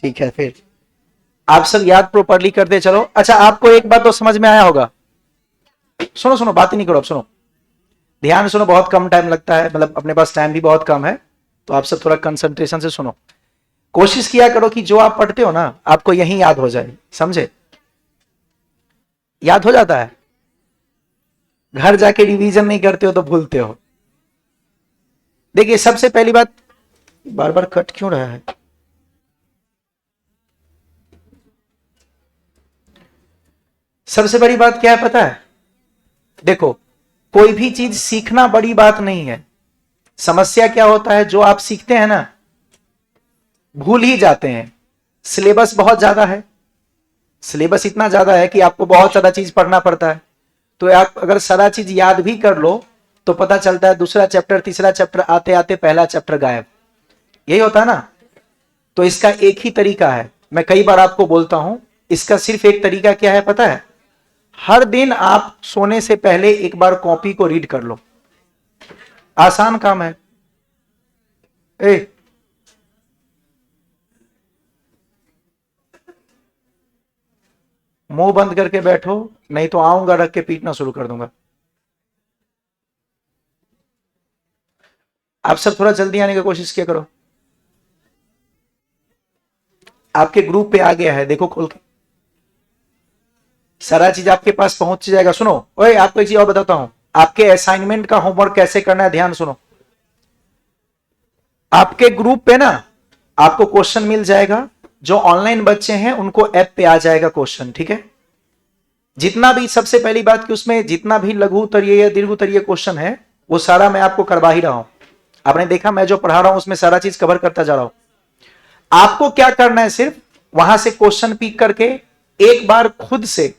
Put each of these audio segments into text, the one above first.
ठीक है, फिर आप सब याद प्रॉपरली करते चलो। अच्छा, आपको एक बात तो समझ में आया होगा। सुनो सुनो, बात ही नहीं करो, अब सुनो, ध्यान सुनो, बहुत कम टाइम लगता है, मतलब अपने पास टाइम भी बहुत कम है, तो आप सब थोड़ा कंसंट्रेशन से सुनो। कोशिश किया करो कि जो आप पढ़ते हो ना आपको यही याद हो जाए, समझे? याद हो जाता है, घर जाके रिवीजन नहीं करते हो तो भूलते हो। देखिए, सबसे पहली बात, बार बार कट क्यों रहा है? सबसे बड़ी बात क्या है पता है? देखो, कोई भी चीज सीखना बड़ी बात नहीं है। समस्या क्या होता है, जो आप सीखते हैं ना भूल ही जाते हैं। सिलेबस बहुत ज्यादा है, सिलेबस इतना ज्यादा है कि आपको बहुत ज्यादा चीज पढ़ना पड़ता है। तो आप अगर सारा चीज याद भी कर लो तो पता चलता है दूसरा चैप्टर तीसरा चैप्टर आते आते पहला चैप्टर गायब। यही होता है ना। तो इसका एक ही तरीका है, मैं कई बार आपको बोलता हूं, इसका सिर्फ एक तरीका क्या है पता है? हर दिन आप सोने से पहले एक बार कॉपी को रीड कर लो। आसान काम है। ए, मुंह बंद करके बैठो, नहीं तो आऊंगा रख के पीटना शुरू कर दूंगा। आप सब थोड़ा जल्दी आने की कोशिश किया करो। आपके ग्रुप पे आ गया है, देखो खोल के, सारा चीज आपके पास पहुंच जाएगा। सुनो, ओए आपको एक चीज और बताता हूं, आपके असाइनमेंट का होमवर्क कैसे करना है, ध्यान सुनो। आपके ग्रुप पे ना आपको क्वेश्चन मिल जाएगा, जो ऑनलाइन बच्चे हैं उनको ऐप पे आ जाएगा क्वेश्चन, ठीक है? जितना भी, सबसे पहली बात कि उसमें जितना भी लघु उत्तरीय या दीर्घ उत्तरीय क्वेश्चन है वो सारा मैं आपको करवा ही रहा हूं। आपने देखा मैं जो पढ़ा रहा हूं उसमें सारा चीज कवर करता जा रहा हूं। आपको क्या करना है, सिर्फ वहां से क्वेश्चन पिक करके एक बार खुद से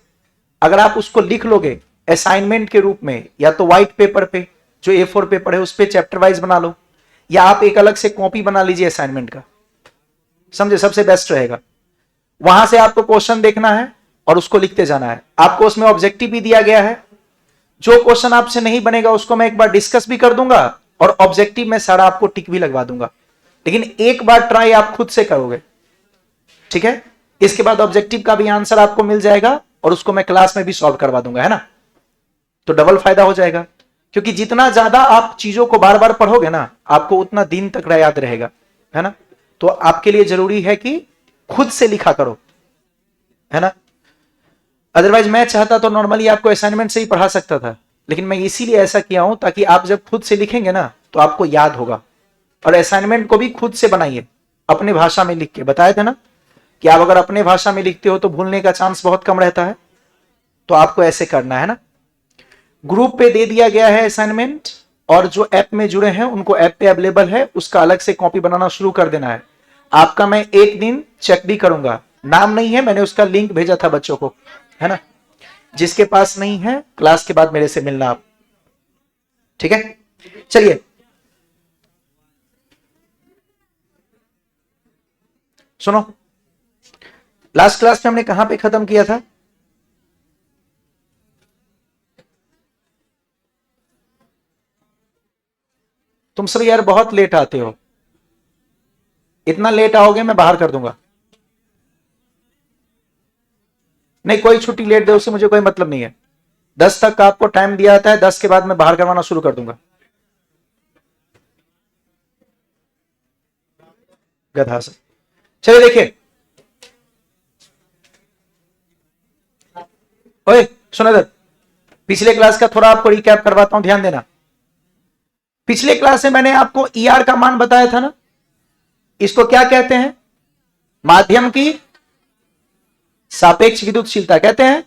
अगर आप उसको लिख लोगे असाइनमेंट के रूप में, या तो व्हाइट पेपर पे जो A4 पेपर है उस पे चैप्टर वाइज बना लो, या आप एक अलग से कॉपी बना लीजिए असाइनमेंट का, समझे? सबसे बेस्ट रहेगा। वहां से आपको क्वेश्चन देखना है और उसको लिखते जाना है। आपको उसमें ऑब्जेक्टिव भी दिया गया है, जो क्वेश्चन आपसे नहीं बनेगा उसको मैं एक बार डिस्कस भी कर दूंगा और ऑब्जेक्टिव में सारा आपको टिक भी लगवा दूंगा, लेकिन एक बार ट्राई आप खुद से करोगे, ठीक है? इसके बाद ऑब्जेक्टिव का भी आंसर आपको मिल जाएगा और उसको मैं क्लास में भी सॉल्व करवा दूंगा, है ना? तो डबल फायदा हो जाएगा, क्योंकि जितना ज्यादा आप चीजों को बार बार पढ़ोगे ना आपको उतना दिन तक याद रहेगा, है ना? तो आपके लिए जरूरी है कि खुद से लिखा करो, है ना? अदरवाइज मैं चाहता तो नॉर्मली आपको असाइनमेंट से ही पढ़ा सकता था, लेकिन मैं इसीलिए ऐसा किया हूं ताकि आप जब खुद से लिखेंगे ना तो आपको याद होगा। और असाइनमेंट को भी खुद से बनाइए, अपने भाषा में लिख के। बताया था ना कि आप अगर अपने भाषा में लिखते हो तो भूलने का चांस बहुत कम रहता है, तो आपको ऐसे करना है ना। ग्रुप पे दे दिया गया है असाइनमेंट, और जो ऐप में जुड़े हैं उनको ऐप पे अवेलेबल है, उसका अलग से कॉपी बनाना शुरू कर देना है। आपका मैं एक दिन चेक भी करूंगा, नाम नहीं है, मैंने उसका लिंक भेजा था बच्चों को, है ना? जिसके पास नहीं है क्लास के बाद मेरे से मिलना आप, ठीक है? चलिए सुनो, लास्ट क्लास में हमने कहां पे खत्म किया था? तुम सब यार बहुत लेट आते हो, इतना लेट आओगे मैं बाहर कर दूंगा। नहीं, कोई छुट्टी लेट दे उससे मुझे कोई मतलब नहीं है। 10 तक का आपको टाइम दिया जाता है, 10 के बाद मैं बाहर करवाना शुरू कर दूंगा। गधा से। चलिए देखिए, ओए सुनो इधर, पिछले क्लास का थोड़ा आपको रिकैप करवाता हूं, ध्यान देना। पिछले क्लास में मैंने आपको ER का मान बताया था ना, इसको क्या कहते हैं? माध्यम की सापेक्ष विद्युतशीलता कहते हैं।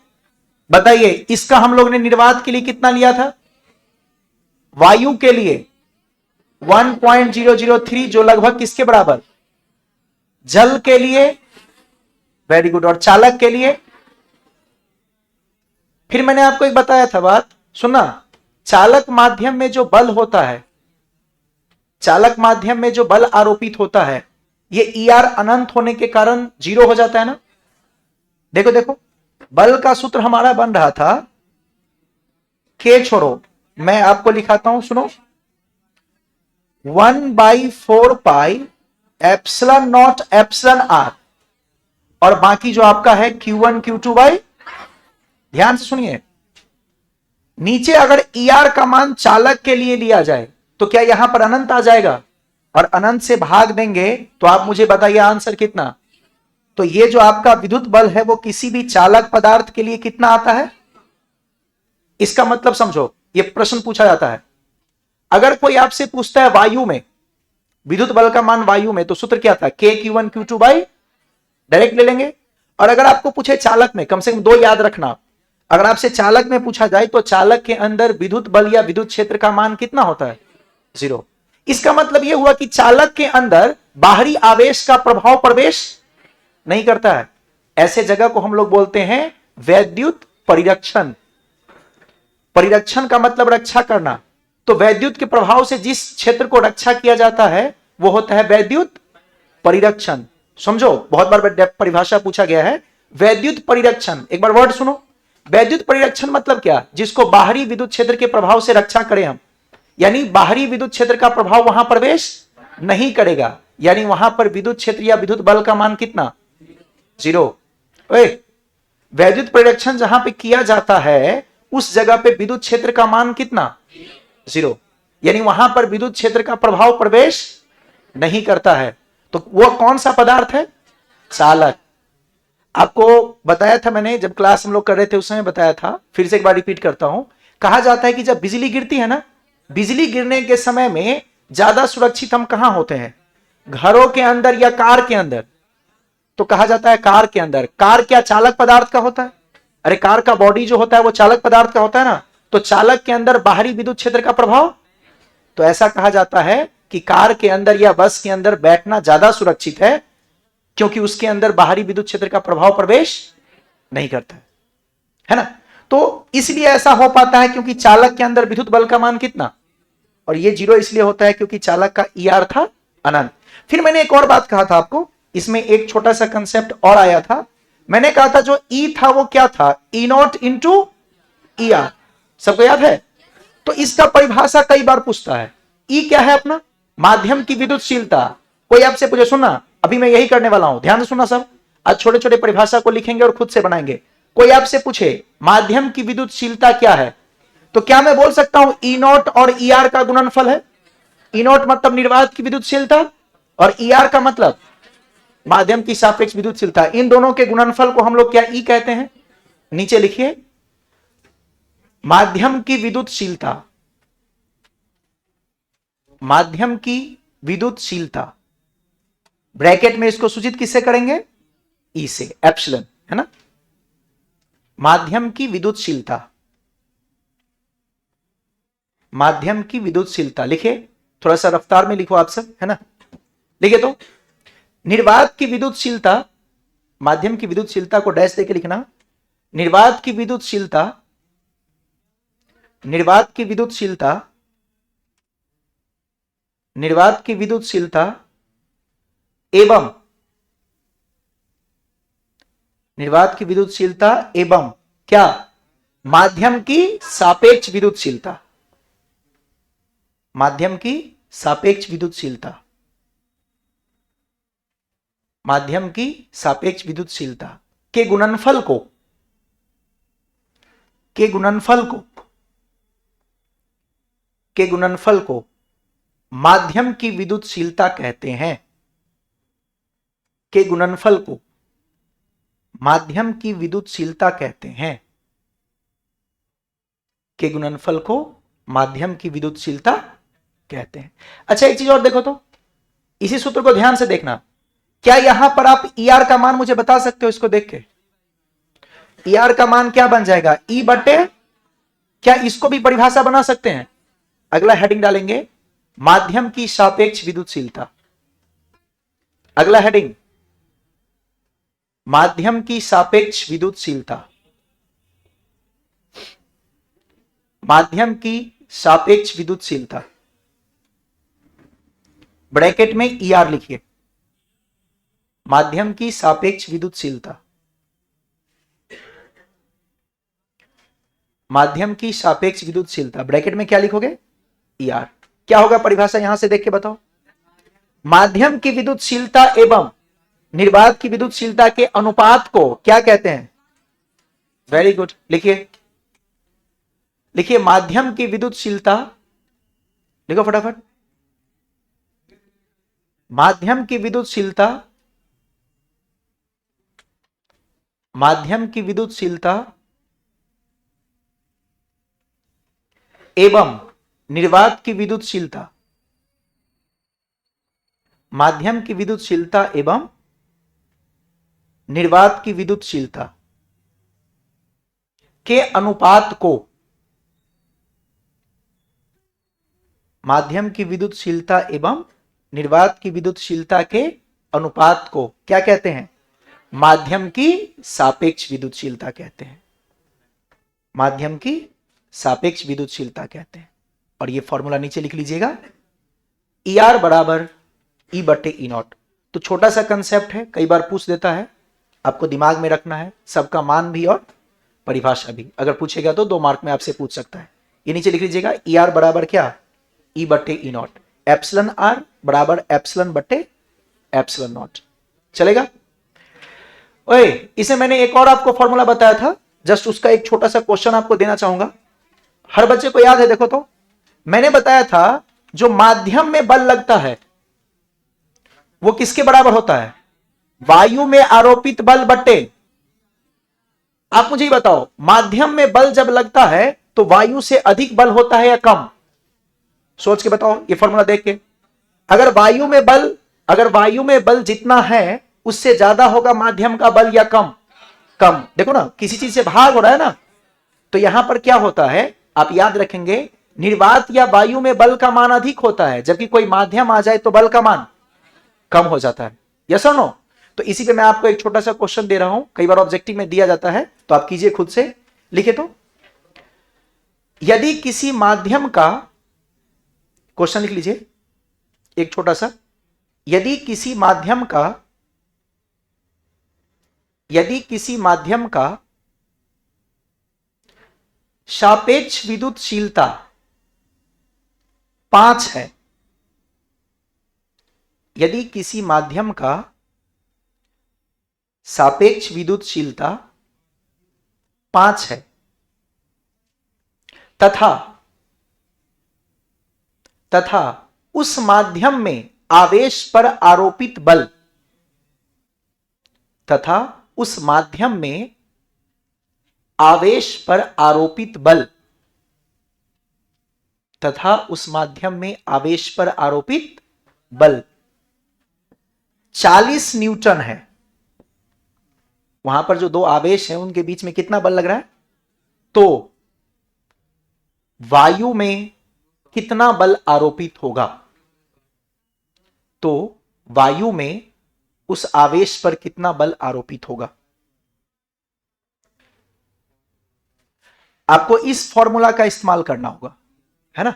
बताइए, इसका हम लोग ने निर्वात के लिए कितना लिया था? वायु के लिए 1.003, जो लगभग किसके बराबर? जल के लिए, वेरी गुड, और चालक के लिए। फिर मैंने आपको एक बताया था बात, सुनना, चालक माध्यम में जो बल होता है, चालक माध्यम में जो बल आरोपित होता है, ये ER अनंत होने के कारण 0 हो जाता है ना। देखो देखो, बल का सूत्र हमारा बन रहा था, K छोड़ो, मैं आपको लिखाता हूं, सुनो, 1/4 pi epsilon not epsilon R। और बाकी जो आपका है Q1 Q2 बाई, ध्यान से सुनिए, नीचे अगर ER का मान चालक के लिए लिया जाए तो क्या यहां पर अनंत आ जाएगा, और अनंत से भाग देंगे तो आप मुझे बताइए आंसर कितना। तो ये जो आपका विद्युत बल है वो किसी भी चालक पदार्थ के लिए कितना आता है, इसका मतलब समझो, ये प्रश्न पूछा जाता है। अगर कोई आपसे पूछता है वायु में विद्युत बल का मान वायु में, तो सूत्र क्या था, KQ1 Q2 बाई, डायरेक्ट ले लेंगे। और अगर आपको पूछे चालक में, कम से कम दो याद रखना, अगर आपसे चालक में पूछा जाए तो चालक के अंदर विद्युत बल या विद्युत क्षेत्र का मान कितना होता है, 0। इसका मतलब यह हुआ कि चालक के अंदर बाहरी आवेश का प्रभाव प्रवेश नहीं करता है। ऐसे जगह को हम लोग बोलते हैं वैद्युत परिरक्षण। परिरक्षण का मतलब रक्षा करना। तो वैद्युत के प्रभाव से जिस क्षेत्र को रक्षा किया जाता है वो होता है वैद्युत परिरक्षण। समझो, बहुत बार परिभाषा पूछा गया है, वैद्युत परिरक्षण। एक बार वर्ड सुनो, वैद्युत परिरक्षण मतलब क्या, जिसको बाहरी विद्युत क्षेत्र के प्रभाव से रक्षा करें हम, यानी बाहरी विद्युत क्षेत्र का प्रभाव वहां प्रवेश नहीं करेगा, यानी वहां पर विद्युत क्षेत्र या विद्युत बल का मान कितना, 0। वैद्युत परिरक्षण जहां पे किया जाता है उस जगह पे विद्युत क्षेत्र का मान कितना, 0, यानी वहां पर विद्युत क्षेत्र का प्रभाव प्रवेश नहीं करता है। तो वह कौन सा पदार्थ है, चालक। आपको बताया था मैंने, जब क्लास हम लोग कर रहे थे उस समय बताया था, फिर से एक बार रिपीट करता हूं। कहा जाता है कि जब बिजली गिरती है ना, बिजली गिरने के समय में ज्यादा सुरक्षित हम कहां होते हैं, घरों के अंदर या कार के अंदर। तो कहा जाता है कार के अंदर। कार क्या चालक पदार्थ का होता है, अरे कार का बॉडी जो होता है वो चालक पदार्थ का होता है ना। तो चालक के अंदर बाहरी विद्युत क्षेत्र का प्रभाव, तो ऐसा कहा जाता है कि कार के अंदर या बस के अंदर बैठना ज्यादा सुरक्षित है, क्योंकि उसके अंदर बाहरी विद्युत क्षेत्र का प्रभाव प्रवेश नहीं करता है ना। तो इसलिए ऐसा हो पाता है क्योंकि चालक के अंदर विद्युत बल का मान कितना, और ये 0 इसलिए होता है क्योंकि चालक का ER था अनंत। फिर मैंने एक और बात कहा था आपको, इसमें एक छोटा सा कंसेप्ट और आया था। मैंने कहा था जो E था वो क्या था, E0 इंटू ER, सबको याद है। तो इसका परिभाषा कई बार पूछता है। E क्या है अपना, माध्यम की विद्युतशीलता। कोई आपसे पूछे, सुनना अभी मैं यही करने वाला हूं, ध्यान से सुनना सब। आज छोटे छोटे परिभाषा को लिखेंगे और खुद से बनाएंगे। कोई आपसे पूछे माध्यम की विद्युतशीलता क्या है, तो क्या मैं बोल सकता हूं E0 और ER का गुणनफल है। E0 मतलब निर्वात की विद्युतशीलता और ER का मतलब माध्यम की सापेक्ष विद्युतशीलता। इन दोनों के गुणनफल को हम लोग क्या E कहते हैं, नीचे लिखिए, माध्यम की विद्युतशीलता। माध्यम की विद्युतशीलता ब्रैकेट में इसको सूचित किससे करेंगे, E से, एप्सिलॉन, है ना। माध्यम की विद्युतशीलता, माध्यम की विद्युतशीलता लिखे, थोड़ा सा रफ्तार में लिखो आप सब, है ना। लिखे तो निर्वात की विद्युतशीलता, माध्यम की विद्युतशीलता को डैश देके लिखना। निर्वात की विद्युतशीलता, निर्वात की विद्युतशीलता, निर्वात की विद्युतशीलता एवं, निर्वात की विद्युतशीलता एवं क्या, माध्यम की सापेक्ष विद्युतशीलता। माध्यम की सापेक्ष विद्युतशीलता, माध्यम की सापेक्ष विद्युतशीलता के गुणनफल को, के गुणनफल को, के गुणनफल को माध्यम की विद्युतशीलता कहते हैं। के गुणनफल को माध्यम की विद्युतशीलता कहते हैं। के गुणनफल को माध्यम की विद्युतशीलता कहते हैं। अच्छा एक चीज और देखो तो, इसी सूत्र को ध्यान से देखना। क्या यहां पर आप ER का मान मुझे बता सकते हो, इसको देख के ER का मान क्या बन जाएगा, E बटे, क्या इसको भी परिभाषा बना सकते हैं। अगला हेडिंग डालेंगे, माध्यम की सापेक्ष विद्युतशीलता। अगला हेडिंग, माध्यम की सापेक्ष विद्युतशीलता। माध्यम की सापेक्ष विद्युतशीलता, ब्रैकेट में ER लिखिए, माध्यम की सापेक्ष विद्युतशीलता। माध्यम की सापेक्ष विद्युतशीलता, ब्रैकेट में क्या लिखोगे, ER। क्या होगा परिभाषा, यहां से देख के बताओ। माध्यम की विद्युतशीलता एवं निर्वात की विद्युतशीलता के अनुपात को क्या कहते हैं? वेरी गुड, लिखिए लिखिए, माध्यम की विद्युतशीलता, लिखो फटाफट। माध्यम की विद्युतशीलता, माध्यम की विद्युतशीलता एवं निर्वात की विद्युतशीलता, माध्यम की विद्युतशीलता एवं निर्वात की विद्युतशीलता के अनुपात को, माध्यम की विद्युतशीलता एवं निर्वात की विद्युतशीलता के अनुपात को क्या कहते हैं? माध्यम की सापेक्ष विद्युतशीलता कहते हैं। माध्यम की सापेक्ष विद्युतशीलता कहते हैं। और ये फॉर्मूला नीचे लिख लीजिएगा, ई आर बराबर ई बटे ई नॉट। तो छोटा सा कंसेप्ट है, कई बार पूछ देता है, आपको दिमाग में रखना है, सबका मान भी और परिभाषा भी। अगर पूछेगा तो 2 मार्क में आपसे पूछ सकता है। ये नीचे लिख लीजिएगा, ई आर बराबर क्या? ई बटे ई नॉट। एप्सिलॉन आर बराबर एप्सिलॉन बटे एप्सिलॉन नॉट। चलेगा? ओए, इसे मैंने एक और आपको फॉर्मूला बताया था, जस्ट उसका एक छोटा सा क्वेश्चन आपको देना चाहूंगा। हर बच्चे को याद है? देखो तो, मैंने बताया था जो माध्यम में बल लगता है वो किसके बराबर होता है? वायु में आरोपित बल बटे, आप मुझे ही बताओ, माध्यम में बल जब लगता है तो वायु से अधिक बल होता है या कम? सोच के बताओ, ये फॉर्मूला देख के। अगर वायु में बल जितना है उससे ज्यादा होगा माध्यम का बल या कम? कम। देखो ना, किसी चीज से भाग हो रहा है ना, तो यहां पर क्या होता है, आप याद रखेंगे, निर्वात या वायु में बल का मान अधिक होता है, जबकि कोई माध्यम आ जाए तो बल का मान कम हो जाता है। यस और नो? तो इसी पे मैं आपको एक छोटा सा क्वेश्चन दे रहा हूं, कई बार ऑब्जेक्टिव में दिया जाता है, तो आप कीजिए खुद से। लिखे तो, यदि किसी माध्यम का, क्वेश्चन लिख लीजिए एक छोटा सा, यदि किसी माध्यम का सापेक्ष विद्युतशीलता 5 है, यदि किसी माध्यम का सापेक्ष विद्युतशीलता 5 है तथा उस माध्यम में आवेश पर आरोपित बल, तथा उस माध्यम में आवेश पर आरोपित बल, तथा उस माध्यम में आवेश पर आरोपित बल 40 न्यूटन है। वहां पर जो 2 आवेश हैं उनके बीच में कितना बल लग रहा है? तो वायु में कितना बल आरोपित होगा? तो वायु में उस आवेश पर कितना बल आरोपित होगा? आपको इस फॉर्मूला का इस्तेमाल करना होगा, है ना?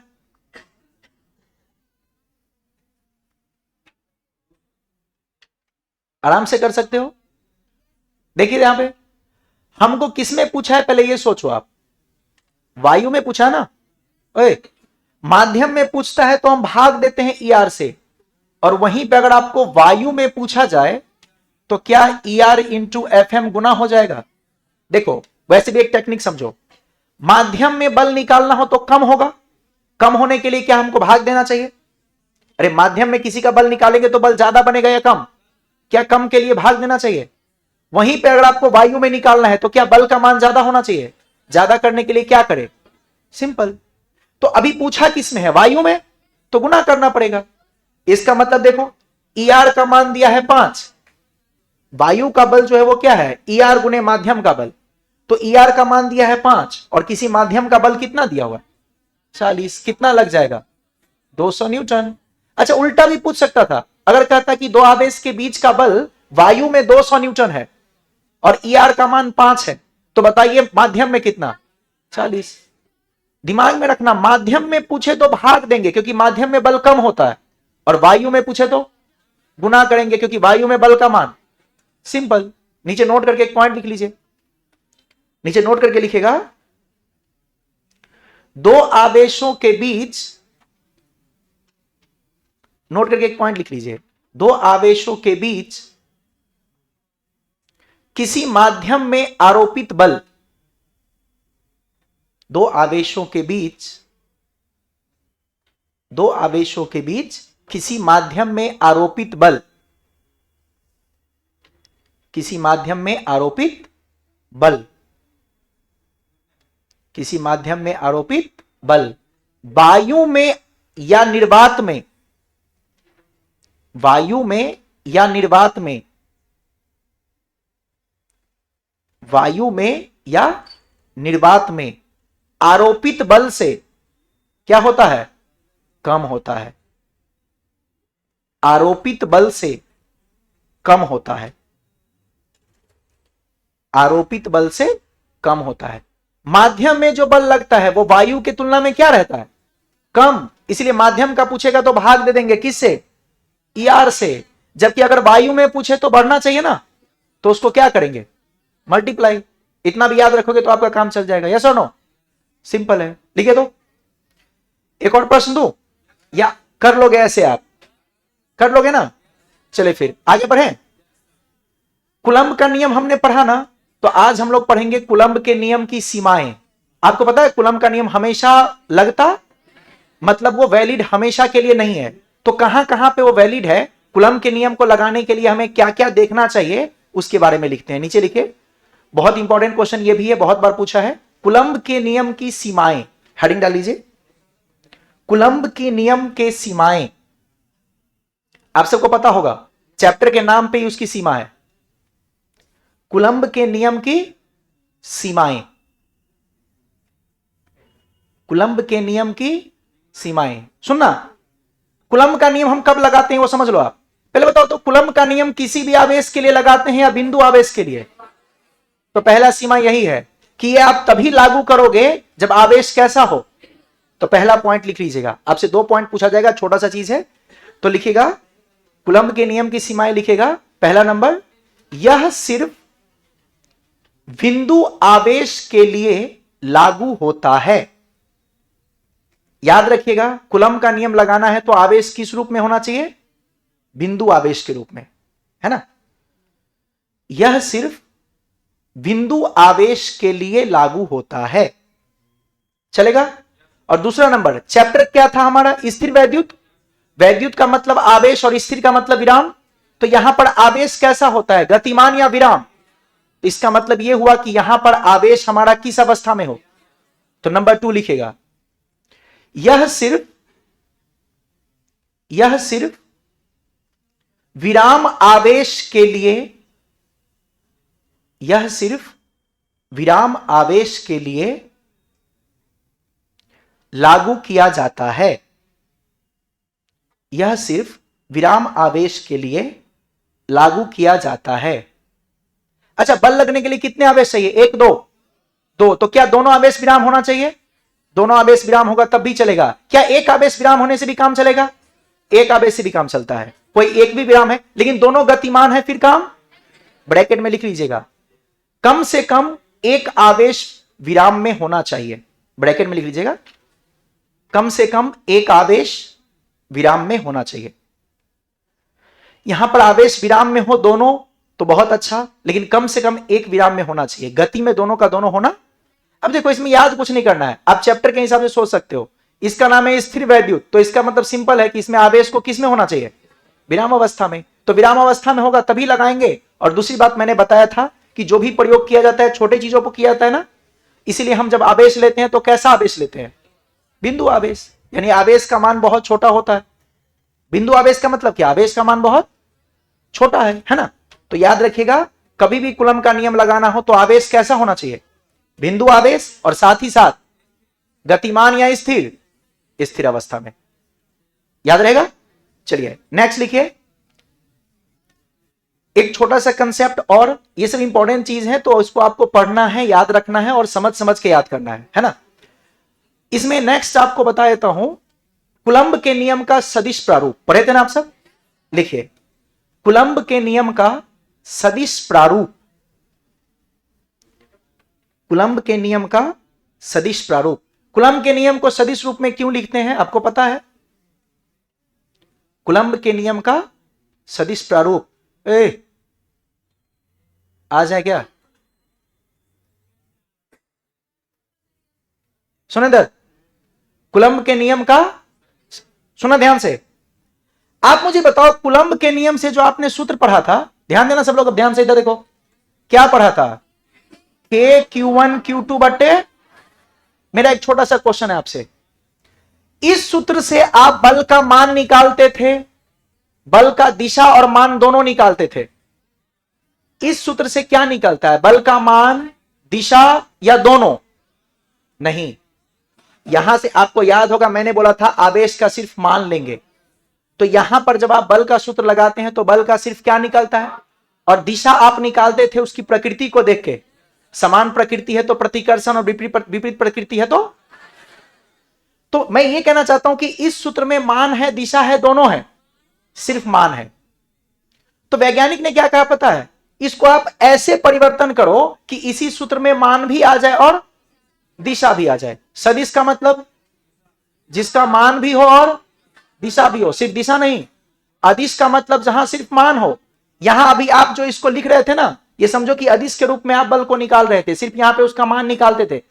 आराम से कर सकते हो। देखिए यहां पे हमको किसमें पूछा है, पहले ये सोचो आप। वायु में पूछा ना? ओए, माध्यम में पूछता है तो हम भाग देते हैं ई आर से, और वहीं पे अगर आपको वायु में पूछा जाए तो क्या E R into F M गुना हो जाएगा? देखो, वैसे भी एक टेक्निक समझो, माध्यम में बल निकालना हो तो कम होगा, कम होने के लिए क्या हमको भाग देना चाहिए? अरे माध्यम में किसी का बल निकालेंगे तो बल ज्यादा बनेगा या कम? क्या कम के लिए भाग देना चाहिए? वहीं पे अगर आपको वायु में निकालना है तो क्या बल का मान ज्यादा होना चाहिए? ज्यादा करने के लिए क्या करें? सिंपल। तो अभी पूछा किसमें है? वायु में, तो गुना करना पड़ेगा। इसका मतलब देखो, ई आर का मान दिया है 5, वायु का बल जो है वो क्या है? ई आर गुने माध्यम का बल। तो ई आर का मान दिया है 5 और किसी माध्यम का बल कितना दिया हुआ है? 40। कितना लग जाएगा? 200 न्यूटन। अच्छा, उल्टा भी पूछ सकता था, अगर कहता कि 2 आवेश के बीच का बल वायु में 200 न्यूटन है और ई आर का मान 5 है, तो बताइए माध्यम में कितना? 40। दिमाग में रखना, माध्यम में पूछे तो भाग देंगे क्योंकि माध्यम में बल कम होता है, और वायु में पूछे तो गुना करेंगे क्योंकि वायु में बल का मान। सिंपल। नीचे नोट करके एक पॉइंट लिख लीजिए, नीचे नोट करके लिखेगा, 2 आवेशों के बीच, नोट करके एक पॉइंट लिख लीजिए, 2 आवेशों के बीच किसी माध्यम में आरोपित बल, दो आवेशों के बीच किसी माध्यम में आरोपित बल, किसी माध्यम में आरोपित बल, किसी माध्यम में आरोपित बल वायु में या निर्वात में, वायु में या निर्वात में, वायु में या निर्वात में आरोपित बल से क्या होता है, कम होता है, आरोपित बल से कम होता है, आरोपित बल से कम होता है। माध्यम में जो बल लगता है वो वायु की तुलना में क्या रहता है, कम, इसलिए माध्यम का पूछेगा तो भाग दे देंगे किससे, ER से। जबकि अगर वायु में पूछे तो बढ़ना चाहिए ना, तो उसको क्या करेंगे, मल्टीप्लाई। इतना भी याद रखोगे तो आपका काम चल जाएगा। यस और नो, सिंपल है। लिखे तो एक और प्रश्न दो या कर लोगे ऐसे, आप कर लोगे ना। चले फिर आगे बढ़े। कूलम्ब का नियम हमने पढ़ा ना, तो आज हम लोग पढ़ेंगे कूलम्ब के नियम की सीमाएं। आपको पता है कूलम्ब का नियम हमेशा लगता, मतलब वो वैलिड हमेशा के लिए नहीं है। तो कहां कहां पे वो वैलिड है, कूलम्ब के नियम को लगाने के लिए हमें क्या क्या देखना चाहिए, उसके बारे में लिखते हैं। नीचे लिखे, बहुत इंपॉर्टेंट क्वेश्चन ये भी है, बहुत बार पूछा है। कूलम्ब के नियम की सीमाएं, हेडिंग डाल लीजिए, कूलम्ब के नियम के सीमाएं। आप सबको पता होगा, चैप्टर के नाम पे ही उसकी सीमा है, कूलम्ब के नियम की सीमाएं, कूलम्ब के नियम की सीमाएं। सुनना, कूलम्ब का नियम हम कब लगाते हैं वो समझ लो आप। पहले बताओ तो कूलम्ब का नियम किसी भी आवेश के लिए लगाते हैं या बिंदु आवेश के लिए। तो पहला सीमा यही है कि ये आप तभी लागू करोगे जब आवेश कैसा हो। तो पहला पॉइंट लिख लीजिएगा, आपसे 2 पॉइंट पूछा जाएगा, छोटा सा चीज है, तो लिखिएगा कूलम्ब के नियम की सीमाएं। लिखेगा पहला नंबर, यह सिर्फ बिंदु आवेश के लिए लागू होता है। याद रखिएगा, कूलम्ब का नियम लगाना है तो आवेश किस रूप में होना चाहिए, बिंदु आवेश के रूप में, है ना। यह सिर्फ बिंदु आवेश के लिए लागू होता है, चलेगा। और दूसरा नंबर, चैप्टर क्या था हमारा, स्थिर वैद्युत। वैद्युत का मतलब आवेश और स्थिर का मतलब विराम। तो यहां पर आवेश कैसा होता है, गतिमान या विराम। इसका मतलब यह हुआ कि यहां पर आवेश हमारा किस अवस्था में हो। तो नंबर 2 लिखेगा, यह सिर्फ विराम आवेश के लिए, यह सिर्फ विराम आवेश के लिए लागू किया जाता है। यह सिर्फ विराम आवेश के लिए लागू किया जाता है। अच्छा, बल लगने के लिए कितने आवेश चाहिए, 1 2। तो क्या दोनों आवेश विराम होना चाहिए, दोनों आवेश विराम होगा तब भी चलेगा। क्या एक आवेश विराम होने से भी काम चलेगा, एक आवेश से भी काम चलता है। कोई एक भी विराम है लेकिन दोनों गतिमान है, फिर काम, ब्रैकेट में लिख लीजिएगा, कम से कम एक आवेश विराम में होना चाहिए। ब्रैकेट में लिख लीजिएगा, कम से कम एक आवेश विराम में होना चाहिए। यहां पर आवेश विराम में हो दोनों तो बहुत अच्छा, लेकिन कम से कम एक विराम में होना चाहिए, गति में दोनों का दोनों होना। अब देखो, इसमें याद कुछ नहीं करना है, आप चैप्टर के हिसाब से सोच सकते हो। इसका नाम है स्थिर वैद्युत, तो इसका मतलब सिंपल है कि इसमें आवेश को किस में होना चाहिए, विराम अवस्था में। तो विराम अवस्था में होगा तभी लगाएंगे। और दूसरी बात मैंने बताया था कि जो भी प्रयोग किया जाता है छोटे चीजों पर किया जाता है ना, इसीलिए हम जब आवेश लेते हैं तो कैसा आवेश लेते हैं, बिंदु आवेश, यानी आवेश का मान बहुत छोटा होता है। बिंदु आवेश का मतलब क्या, आवेश का मान बहुत छोटा है ना। तो याद रखिएगा, कभी भी कूलम्ब का नियम लगाना हो तो आवेश कैसा होना चाहिए, बिंदु आवेश, और साथ ही साथ गतिमान या स्थिर, स्थिर अवस्था में। याद रहेगा। चलिए नेक्स्ट लिखिए, एक छोटा सा कंसेप्ट, और ये सब इंपॉर्टेंट चीज है तो इसको आपको पढ़ना है, याद रखना है और समझ समझ के याद करना है ना। इसमें नेक्स्ट आपको बता देता हूं, कूलम्ब के नियम का सदिश प्रारूप पढ़े थे ना आप सब। लिखिए, कूलम्ब के नियम का सदिश प्रारूप, कूलम्ब के नियम का सदिश प्रारूप। कूलम्ब के नियम को सदिश रूप में क्यों लिखते हैं आपको पता है, कूलम्ब के नियम का सदिश प्रारूप। आ जाए क्या? सुने इधर, कूलम्ब के नियम का सुना ध्यान से। आप मुझे बताओ, कूलम्ब के नियम से जो आपने सूत्र पढ़ा था, ध्यान देना सब लोग, अब ध्यान से इधर देखो, क्या पढ़ा था? K Q1 Q2 बटे, मेरा एक छोटा सा क्वेश्चन है आपसे, इस सूत्र से आप बल का मान निकालते थे, बल का दिशा और मान दोनों निकालते थे। इस सूत्र से क्या निकलता है? बल का मान, दिशा या दोनों? नहीं। यहां से आपको याद होगा मैंने बोला था आवेश का सिर्फ मान लेंगे, तो यहां पर जब आप बल का सूत्र लगाते हैं तो बल का सिर्फ क्या निकलता है, और दिशा आप निकालते थे उसकी प्रकृति को देख के, समान प्रकृति है तो प्रतिकर्षण और विपरीत प्रकृति है तो मैं ये कहना चाहता हूं कि इस सूत्र में मान है, दिशा है, दोनों है, सिर्फ मान है। तो वैज्ञानिक ने क्या कहा पता है? इसको आप ऐसे परिवर्तन करो कि इसी सूत्र में मान भी आ जाए और दिशा भी आ जाए। सदिश का मतलब जिसका मान भी हो और दिशा भी हो, सिर्फ दिशा नहीं। अदिश का मतलब जहां सिर्फ मान हो। यहां अभी आप जो इसको लिख रहे थे ना, ये समझो कि अदिश के रूप में आप बल को निकाल रहे थे, सिर्फ यहां पे उसका मान निकालते थे,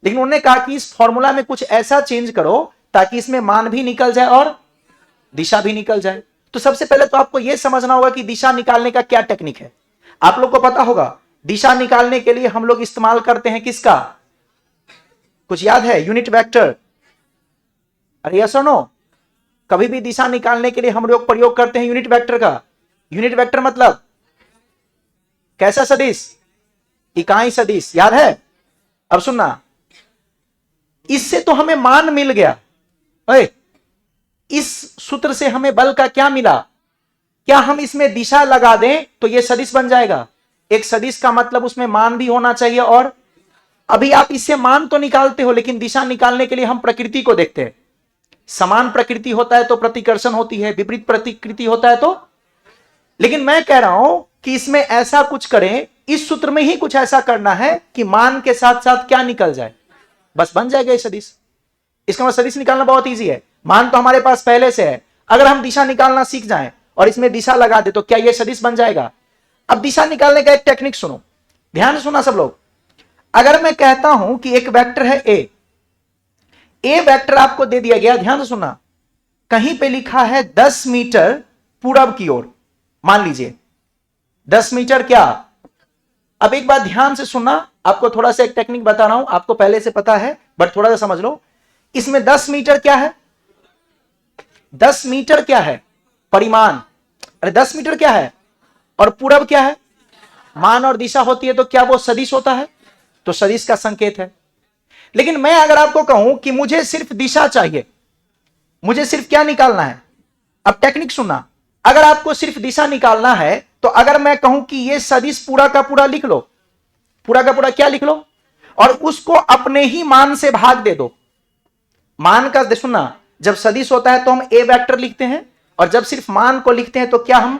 लेकिन उन्होंने कहा कि इस फॉर्मूला में कुछ ऐसा चेंज करो ताकि इसमें मान भी निकल जाए और दिशा भी निकल जाए। तो सबसे पहले तो आपको यह समझना होगा कि दिशा निकालने का क्या टेक्निक है। आप लोग को पता होगा दिशा निकालने के लिए हम लोग इस्तेमाल करते हैं किसका? कुछ याद है? Unit vector. अरे यस और नो? कभी भी दिशा निकालने के लिए हम लोग प्रयोग करते हैं यूनिट वेक्टर का। यूनिट वेक्टर मतलब कैसा सदिश? इकाई सदिश, याद है? अब सुनना, इससे तो हमें मान मिल गया। ओए, इस सूत्र से हमें बल का क्या मिला? क्या हम इसमें दिशा लगा दें तो यह सदिश बन जाएगा? एक सदिश का मतलब उसमें मान भी होना चाहिए, और अभी आप इससे मान तो निकालते हो, लेकिन दिशा निकालने के लिए हम प्रकृति को देखते हैं। समान प्रकृति होता है तो प्रतिकर्षण होती है, विपरीत प्रकृति होता है तो। लेकिन मैं कह रहा हूं कि इसमें ऐसा कुछ करें, इस सूत्र में ही कुछ ऐसा करना है कि मान के साथ साथ क्या निकल जाए, बस बन जाएगा ये सदिश। इसका मतलब सदिश निकालना बहुत ईजी है। मान तो हमारे पास पहले से है, अगर हम दिशा निकालना सीख जाएं और इसमें दिशा लगा दे तो क्या ये सदिश बन जाएगा? अब दिशा निकालने का एक टेक्निक सुनो, ध्यान से सुना सब लोग। अगर मैं कहता हूं कि एक वेक्टर है ए वेक्टर आपको दे दिया गया, ध्यान से सुनना, कहीं पे लिखा है 10 मीटर पूरब की ओर, मान लीजिए 10 मीटर क्या। अब एक बात ध्यान से सुनना, आपको थोड़ा सा एक टेक्निक बता रहा हूं, आपको पहले से पता है बट थोड़ा सा समझ लो। इसमें 10 मीटर क्या है? 10 मीटर क्या है? परिमाण। अरे 10 मीटर क्या है? और पूरब क्या है? मान और दिशा होती है तो क्या वो सदिश होता है? तो सदिश का संकेत है। लेकिन मैं अगर आपको कहूं कि मुझे सिर्फ दिशा चाहिए, मुझे सिर्फ क्या निकालना है? अब टेक्निक सुनना, अगर आपको सिर्फ दिशा निकालना है तो अगर मैं कहूं कि ये सदिश पूरा का पूरा लिख लो, पूरा का पूरा क्या लिख लो, और उसको अपने ही मान से भाग दे दो। मान का सुनना, जब सदिश होता है तो हम ए वेक्टर लिखते हैं, और जब सिर्फ मान को लिखते हैं तो क्या हम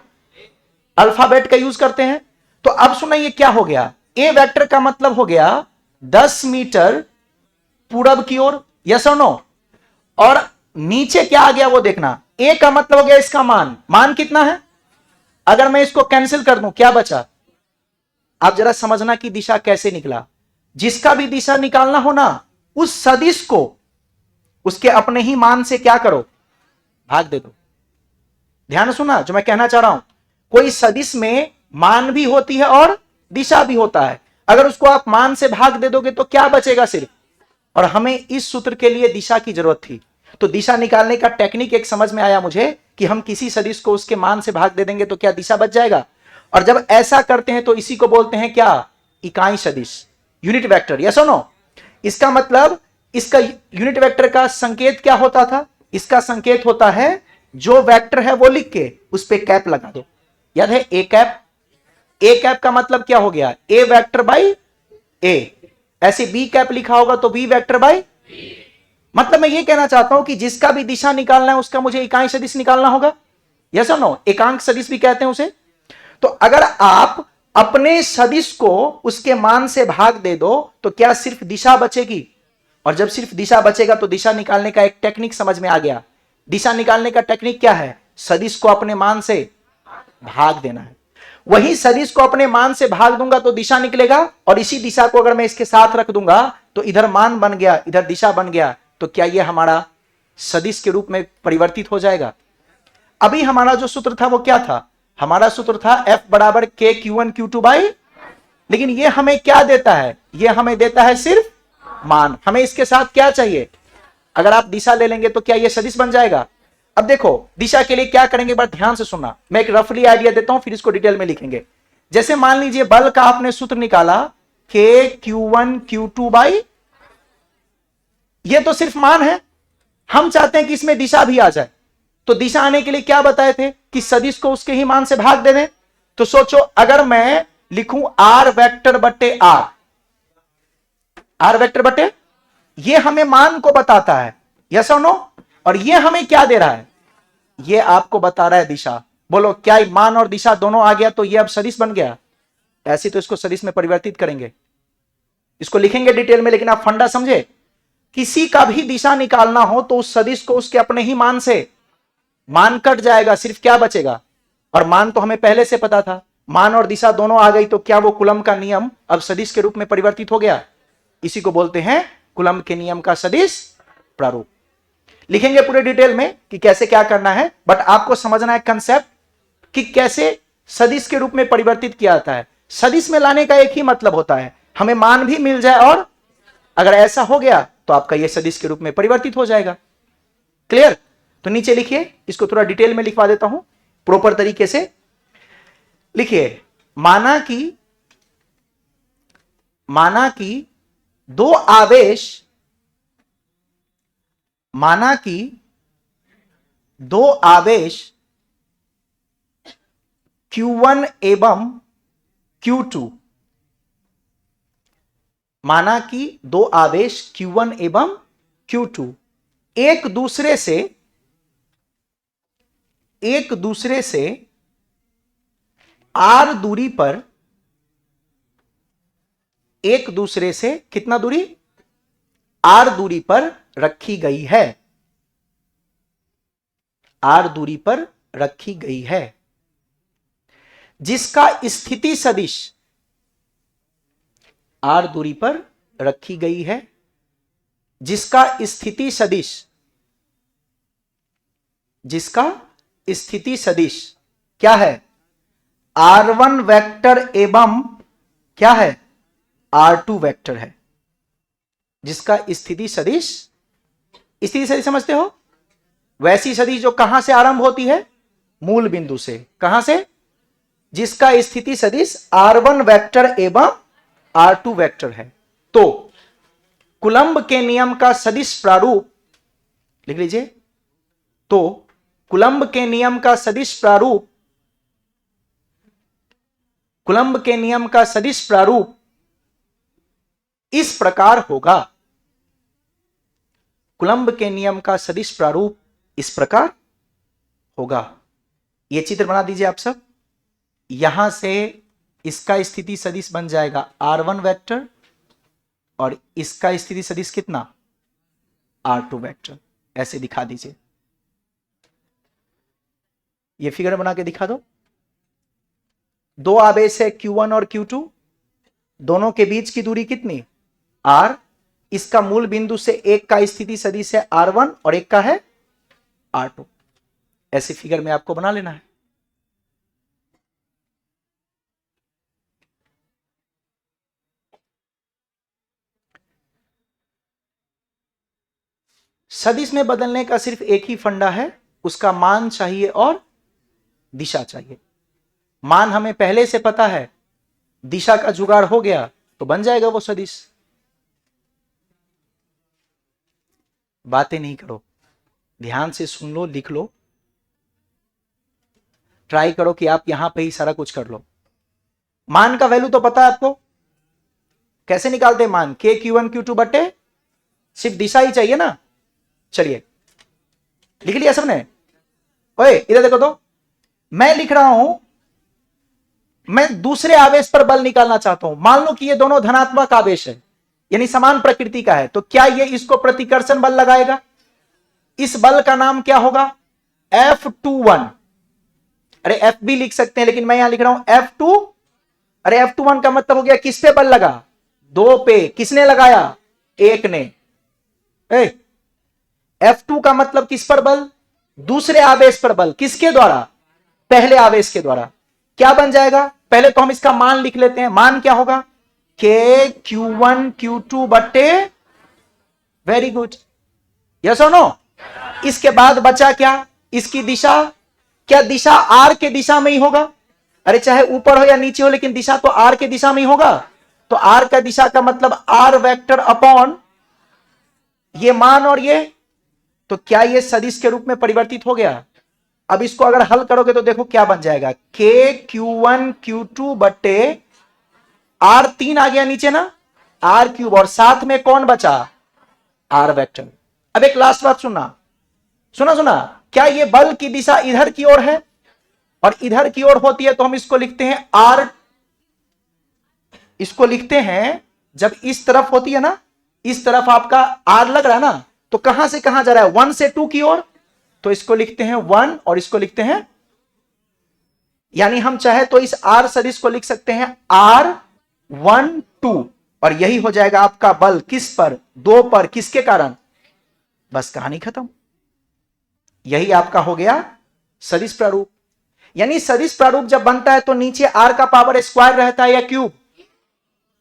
अल्फाबेट का यूज करते हैं। तो अब सुना, ये क्या हो गया? ए वेक्टर का मतलब हो गया 10 मीटर पूरब की ओर, यस और नो। और नीचे क्या आ गया वो देखना, ए का मतलब हो गया इसका मान। मान कितना है? अगर मैं इसको कैंसिल कर दूं क्या बचा? आप जरा समझना कि दिशा कैसे निकला। जिसका भी दिशा निकालना हो ना, उस सदिश को उसके अपने ही मान से क्या करो? भाग दे दो। ध्यान सुना जो मैं कहना चाह रहा हूं, कोई सदिश में मान भी होती है और दिशा भी होता है। अगर उसको आप मान से भाग दे दोगे तो क्या बचेगा? सिर्फ। और हमें इस सूत्र के लिए दिशा की जरूरत थी, तो दिशा निकालने का टेक्निक एक समझ में आया मुझे कि हम किसी सदिश को उसके मान से भाग दे देंगे तो क्या दिशा बच जाएगा। और जब ऐसा करते हैं तो इसी को बोलते हैं क्या? इकाई सदिश, यूनिट वेक्टर, यस और नो। इसका मतलब इसका यूनिट वेक्टर का संकेत क्या होता था? इसका संकेत होता है जो वेक्टर है वो लिख के उस पे कैप लगा दो। याद है ए कैप? ए कैप का मतलब क्या हो गया? ए वेक्टर बाई ए। ऐसे बी कैप लिखा होगा तो बी वेक्टर बाई। मतलब मैं ये कहना चाहता हूं कि जिसका भी दिशा निकालना है उसका मुझे इकाई सदिश निकालना होगा, यस और नो। एकांक सदिश भी कहते हैं उसे। तो अगर आप अपने सदिश को उसके मान से भाग दे दो तो क्या सिर्फ दिशा बचेगी? और जब सिर्फ दिशा बचेगा तो दिशा निकालने का एक टेक्निक समझ में आ गया। दिशा निकालने का टेक्निक क्या है? सदिश को अपने मान से भाग देना है। वही सदिश को अपने मान से भाग दूंगा तो दिशा निकलेगा, और इसी दिशा को अगर मैं इसके साथ रख दूंगा तो इधर मान बन गया, इधर दिशा बन गया, तो क्या यह हमारा सदिश के रूप में परिवर्तित हो जाएगा। अभी हमारा जो सूत्र था वो क्या था, हमारा सूत्र था F बराबर K Q1 Q2 बाई, लेकिन ये हमें क्या देता है, ये हमें देता है सिर्फ मान। हमें इसके साथ क्या चाहिए, अगर आप दिशा ले लेंगे तो क्या ये सदिश बन जाएगा। अब देखो दिशा के लिए क्या करेंगे, बात ध्यान से सुनना, मैं एक रफली आइडिया देता हूं फिर इसको डिटेल में लिखेंगे। जैसे मान लीजिए बल का आपने सूत्र निकाला K Q1 Q2 बाई, ये तो सिर्फ मान है, हम चाहते हैं कि इसमें दिशा भी आ जाए, तो दिशा आने के लिए क्या बताए थे कि सदिश को उसके ही मान से भाग दे दें। तो सोचो अगर मैं लिखूं R वेक्टर बटे R वेक्टर बटे, ये हमें मान को बताता है, यस और नो, और ये हमें क्या दे रहा है, ये आपको बता रहा है दिशा। बोलो क्या मान और दिशा दोनों आ गया तो ये अब सदिश बन गया। ऐसे तो इसको सदिश में परिवर्तित करेंगे, इसको लिखेंगे डिटेल में, लेकिन आप फंडा समझे, किसी का भी दिशा निकालना हो तो उस सदिश को उसके अपने ही मान से, मान कट जाएगा, सिर्फ क्या बचेगा, और मान तो हमें पहले से पता था, मान और दिशा दोनों आ गई तो क्या वो कूलम का नियम अब सदिश के रूप में परिवर्तित हो गया। इसी को बोलते हैं कूलम के नियम का सदिश प्रारूप। लिखेंगे पूरे डिटेल में कि कैसे क्या करना है, बट आपको समझना है कंसेप्ट कि कैसे सदिश के रूप में परिवर्तित किया जाता है। सदिश में लाने का एक ही मतलब होता है, हमें मान भी मिल जाए, और अगर ऐसा हो गया तो आपका यह सदिश के रूप में परिवर्तित हो जाएगा। क्लियर। तो नीचे लिखिए, इसको थोड़ा डिटेल में लिखवा देता हूं प्रॉपर तरीके से। लिखिए माना कि दो आवेश Q1 एवं Q2, माना कि दो आवेश Q1 एवं Q2 एक दूसरे से R दूरी पर, एक दूसरे से कितना दूरी, R दूरी पर रखी गई है, R दूरी पर रखी गई है, जिसका स्थिति सदिश, R दूरी पर रखी गई है, जिसका स्थिति सदिश क्या है, R1 वेक्टर एवं क्या है, R2 वेक्टर है, जिसका स्थिति सदिश समझते हो, वैसी सदिश जो कहां से आरंभ होती है, मूल बिंदु से, कहां से, जिसका स्थिति सदिश R1 वेक्टर एवं R2 वेक्टर है। तो कूलम्ब के नियम का सदिश प्रारूप लिख लीजिए, तो कूलम्ब के नियम का सदिश प्रारूप इस प्रकार होगा। कूलम्ब के नियम का सदिश प्रारूप इस प्रकार होगा। यह चित्र बना दीजिए आप सब, यहां से इसका स्थिति सदिश बन जाएगा R1 वेक्टर, और इसका स्थिति सदिश कितना, R2 वेक्टर। ऐसे दिखा दीजिए, ये फिगर बना के दिखा दो। दो आवेश है Q1 और Q2, दोनों के बीच की दूरी कितनी, R, इसका मूल बिंदु से एक का स्थिति सदिश है R1 और एक का है R2। ऐसे फिगर में आपको बना लेना है। सदिश में बदलने का सिर्फ एक ही फंडा है, उसका मान चाहिए और दिशा चाहिए। मान हमें पहले से पता है, दिशा का जुगाड़ हो गया तो बन जाएगा वो सदिश। बातें नहीं करो, ध्यान से सुन लो, लिख लो, ट्राई करो कि आप यहां पे ही सारा कुछ कर लो। मान का वैल्यू तो पता है आपको, कैसे निकालते हैं मान, K Q1 Q2 बटे, सिर्फ दिशा ही चाहिए ना। चलिए लिख लिया सबने, ओए इधर देखो तो, मैं लिख रहा हूं, मैं दूसरे आवेश पर बल निकालना चाहता हूं। मान लो कि ये दोनों धनात्मक आवेश है, यानी समान प्रकृति का है, तो क्या ये इसको प्रतिकर्षण बल लगाएगा। इस बल का नाम क्या होगा, F21। अरे एफ भी लिख सकते हैं, लेकिन मैं यहां लिख रहा हूं F2। अरे F21 का मतलब हो गया किस पे बल लगा? 2 पे। किसने लगाया? 1 ने। F2 का मतलब किस पर बल? दूसरे आवेश पर बल। किसके द्वारा? पहले आवेश के द्वारा। क्या बन जाएगा? पहले तो हम इसका मान लिख लेते हैं। मान क्या होगा? K Q1 Q2 बट्टे, वेरी गुड, यस और नो। इसके बाद बचा क्या? इसकी दिशा। क्या दिशा आर के दिशा में ही होगा? अरे चाहे ऊपर हो या नीचे हो, लेकिन दिशा तो आर के दिशा में ही होगा। तो आर का दिशा का मतलब आर वेक्टर अपॉन ये मान और ये। तो क्या ये सदिश के रूप में परिवर्तित हो गया? अब इसको अगर हल करोगे तो देखो क्या बन जाएगा। K Q1 Q2 बट्टे आर, 3 आ गया नीचे ना, आर क्यूब, और साथ में कौन बचा? R vector. अब एक लास्ट बात सुनना, सुना, क्या ये बल की दिशा इधर की ओर है और इधर की ओर होती है तो हम इसको लिखते हैं आर, इसको लिखते हैं जब इस तरफ होती है ना, इस तरफ आपका आर लग रहा है ना, तो कहां से कहां जा रहा है? 1 से 2 की ओर, तो इसको लिखते हैं 1 और इसको लिखते हैं, यानी हम चाहे तो इस आर सदिश को लिख सकते हैं R1 2, और यही हो जाएगा आपका बल किस पर? 2 पर। किसके कारण? बस कहानी खत्म। यही आपका हो गया सदिश प्रारूप। यानी सदिश प्रारूप जब बनता है तो नीचे आर का पावर स्क्वायर रहता है या क्यूब?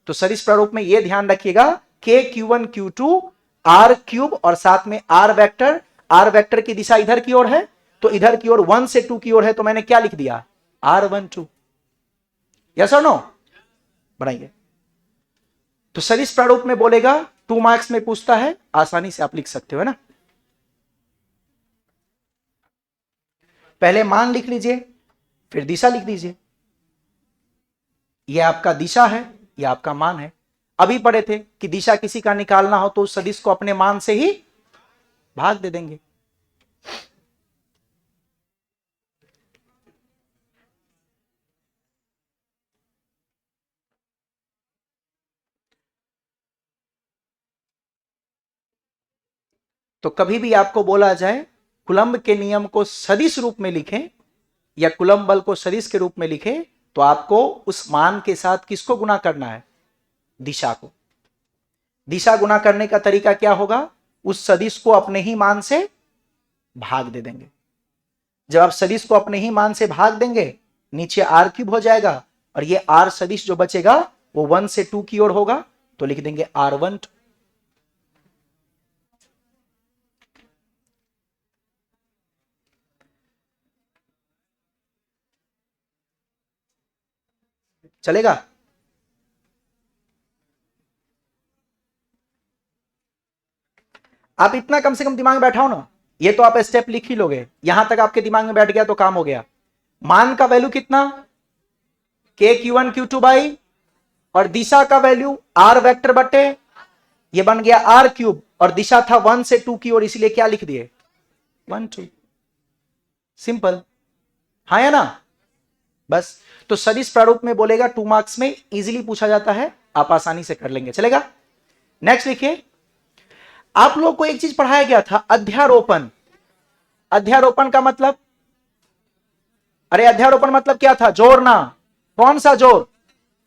तो सदिश प्रारूप में यह ध्यान रखिएगा, K Q1 Q2 are cube और साथ में आर वेक्टर। आर वेक्टर की दिशा इधर की ओर है, तो इधर की ओर 1 से 2 की ओर है, तो मैंने क्या लिख दिया? R1 2। यस और नो? बढ़ाइए। तो सदिश प्रारूप में बोलेगा, 2 मार्क्स में पूछता है, आसानी से आप लिख सकते हो, है ना। पहले मान लिख लीजिए, फिर दिशा लिख दीजिए। यह आपका दिशा है, यह आपका मान है। अभी पढ़े थे कि दिशा किसी का निकालना हो तो उस सदिश को अपने मान से ही भाग दे देंगे। तो कभी भी आपको बोला जाए कूलम्ब के नियम को सदिश रूप में लिखें या कूलम्ब बल को सदिश के रूप में लिखें, तो आपको उस मान के साथ किसको गुना करना है? दिशा को। दिशा गुना करने का तरीका क्या होगा? उस सदिश को अपने ही मान से भाग दे देंगे। जब आप सदिश को अपने ही मान से भाग देंगे, नीचे आर क्यूब हो जाएगा, और ये आर सदिश जो बचेगा वो 1 से 2 की ओर होगा, तो लिख देंगे R1 2। चलेगा? आप इतना कम से कम दिमाग में बैठाओ ना, ये तो आप स्टेप लिख ही लोगे। यहां तक आपके दिमाग में बैठ गया तो काम हो गया। मान का वैल्यू कितना? K Q1 Q2 बाई, और दिशा का वैल्यू आर वेक्टर बटे, ये बन गया आर क्यूब, और दिशा था 1 से 2 की ओर, इसलिए क्या लिख दिए? 1 2। सिंपल, हाँ या ना? बस। तो सदिश प्रारूप में बोलेगा 2 मार्क्स में इजीली पूछा जाता है, आप आसानी से कर लेंगे। चलेगा? नेक्स्ट लिखिए, आप लोग को एक चीज पढ़ाया गया था, अध्यारोपण। अध्यारोपण का मतलब, अरे अध्यारोपण मतलब क्या था? जोड़ना। कौन सा जोड़?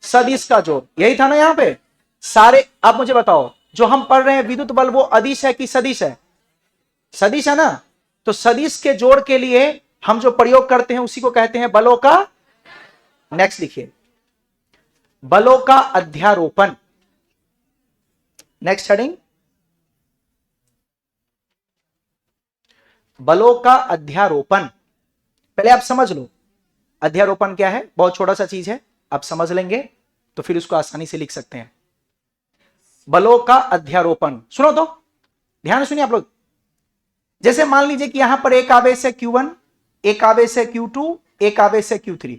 सदिश का जोड़। यही था ना यहां पे सारे। आप मुझे बताओ, जो हम पढ़ रहे हैं विद्युत बल, वो अदिश है कि सदिश है? सदिश है ना। तो सदिश के जोड़ के लिए हम जो प्रयोग करते हैं उसी को कहते हैं बलों का, नेक्स्ट लिखिए, बलों का अध्यारोपण। नेक्स्ट हेडिंग, बलों का अध्यारोपण। पहले आप समझ लो अध्यारोपण क्या है, बहुत छोटा सा चीज है, आप समझ लेंगे तो फिर उसको आसानी से लिख सकते हैं। बलों का अध्यारोपण सुनो तो, ध्यान सुनिए आप लोग। जैसे मान लीजिए कि यहां पर एक आवेश है Q1, एक आवेश है Q2, एक आवेश है Q3।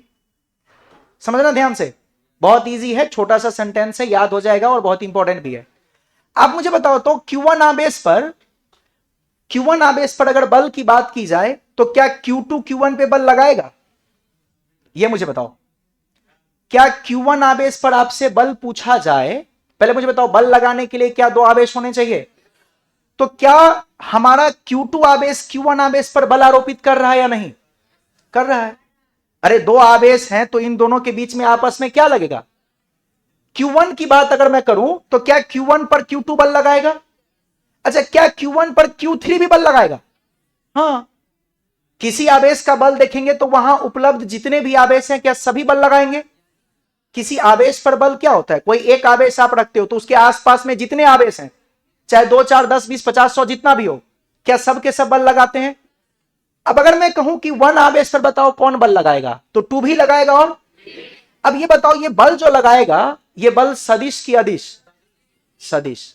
समझना ध्यान से, बहुत इजी है, छोटा सा सेंटेंस है, याद हो जाएगा और बहुत इंपॉर्टेंट भी है। आप मुझे बताओ तो Q1 आवेश पर अगर बल की बात की जाए तो क्या Q2 Q1 पे बल लगाएगा? यह मुझे बताओ। क्या Q1 आवेश पर आपसे बल पूछा जाए, पहले मुझे बताओ बल लगाने के लिए क्या 2 आवेश होने चाहिए? तो क्या हमारा Q2 आवेश Q1 आवेश पर बल आरोपित कर रहा है या नहीं कर रहा है? अरे दो आवेश हैं तो इन दोनों के बीच में आपस में क्या लगेगा? Q1 की बात अगर मैं करूं तो क्या Q1 पर Q2 बल लगाएगा? अच्छा, क्या Q1 पर Q3 भी बल लगाएगा? हाँ। किसी आवेश का बल देखेंगे तो वहां उपलब्ध जितने भी आवेश हैं क्या सभी बल लगाएंगे? किसी आवेश पर बल क्या होता है? कोई एक आवेश आप रखते हो तो उसके आसपास में जितने आवेश हैं, चाहे 2 4 10 20 50 100 जितना भी हो, क्या सब के सब बल लगाते हैं? अब अगर मैं कहूं कि 1 आवेश पर बताओ कौन बल लगाएगा, तो 2 भी लगाएगा। और अब ये बताओ, ये बल जो लगाएगा ये बल सदिश की अदिश? सदिश।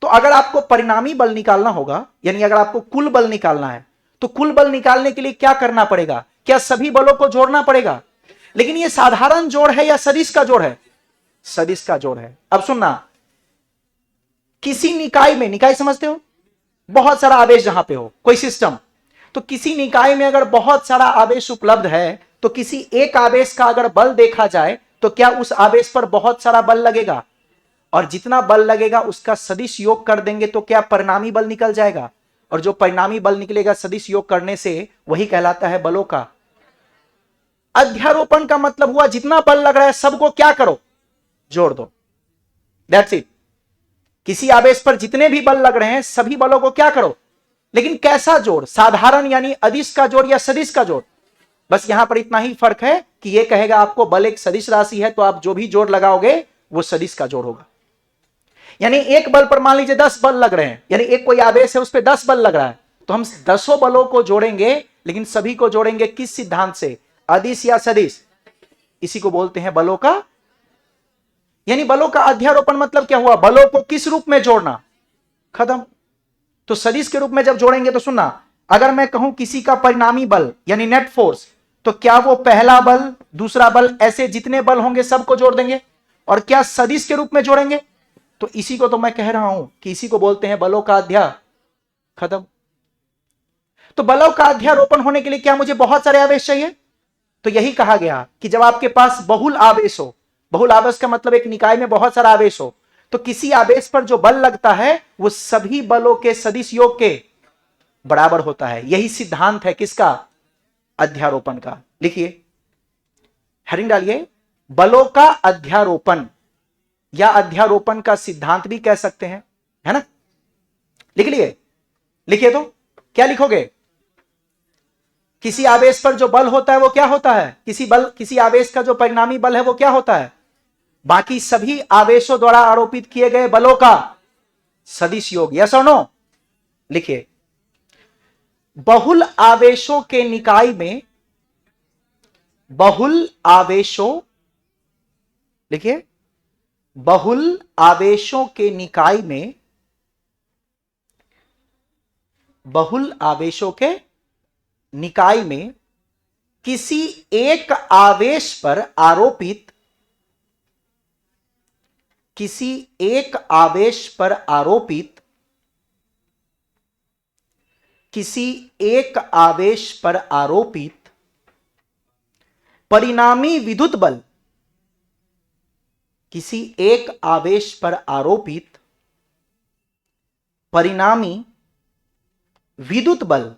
तो अगर आपको परिणामी बल निकालना होगा, यानी अगर आपको कुल बल निकालना है, तो कुल बल निकालने के लिए क्या करना पड़ेगा? क्या सभी बलों को जोड़ना पड़ेगा? लेकिन ये साधारण जोड़ है या सदिश का जोड़ है? सदिश का जोड़ है। अब सुनना, किसी निकाय में, निकाय समझते हो, बहुत सारा आवेश जहां पे हो, कोई सिस्टम, तो किसी निकाय में अगर बहुत सारा आवेश उपलब्ध है तो किसी एक आवेश का अगर बल देखा जाए तो क्या उस आवेश पर बहुत सारा बल लगेगा? और जितना बल लगेगा उसका सदिश योग कर देंगे तो क्या परिणामी बल निकल जाएगा? और जो परिणामी बल निकलेगा सदिश योग करने से, वही कहलाता है बलों का अध्यारोपण। का मतलब हुआ जितना बल लग रहा है सबको क्या करो? जोड़ दो। That's it. किसी आवेश पर जितने भी बल लग रहे हैं सभी बलों को क्या करो? लेकिन कैसा जोड़? साधारण यानी अदिश का जोड़ या सदिश का जोड़? बस यहां पर इतना ही फर्क है कि यह कहेगा आपको बल एक सदिश राशि है तो आप जो भी जोड़ लगाओगे वो सदिश का जोड़ होगा। यानी एक बल पर मान लीजिए 10 बल लग रहे हैं, यानी एक कोई आवेश है उस पर 10 बल लग रहा है, तो हम 10 बलों को जोड़ेंगे, लेकिन सभी को जोड़ेंगे किस सिद्धांत से? अदिश या सदिश? इसी को बोलते हैं बलों का, यानी बलों का अध्यारोपण। मतलब क्या हुआ? बलों को किस रूप में जोड़ना, खत्म। तो सदिश के रूप में जब जोड़ेंगे तो सुनना, अगर मैं कहूं किसी का परिणामी बल यानी नेट फोर्स, तो क्या वो पहला बल, दूसरा बल, ऐसे जितने बल होंगे सबको जोड़ देंगे? और क्या सदिश के रूप में जोड़ेंगे? तो इसी को तो मैं कह रहा हूं कि इसी को बोलते हैं बलों का अध्याय, खत्म। तो बलों का अध्यारोपण होने के लिए क्या मुझे बहुत सारे आवेश चाहिए? तो यही कहा गया कि जब आपके पास बहुल आवेश हो, बहुल आवेश का मतलब एक निकाय में बहुत सारा आवेश हो, तो किसी आवेश पर जो बल लगता है वो सभी बलों के सदिश योग के बराबर होता है। यही सिद्धांत है किसका? अध्यारोपण का। लिखिए, हेडिंग डालिए, बलों का अध्यारोपण या अध्यारोपण का सिद्धांत भी कह सकते हैं, है ना? लिख लिए? लिखिए तो क्या लिखोगे? किसी आवेश पर जो बल होता है वो क्या होता है? किसी आवेश का जो परिणामी बल है वो क्या होता है? बाकी सभी आवेशों द्वारा आरोपित किए गए बलों का सदिश योग। यस और नो? लिखिए, बहुल आवेशों के निकाय में, बहुल आवेशों, लिखिए, बहुल आवेशों के निकाय में, बहुल आवेशों के निकाय में किसी एक आवेश पर आरोपित, किसी एक आवेश पर आरोपित, किसी एक आवेश पर आरोपित परिणामी विद्युत बल, किसी एक आवेश पर आरोपित परिणामी विद्युत बल,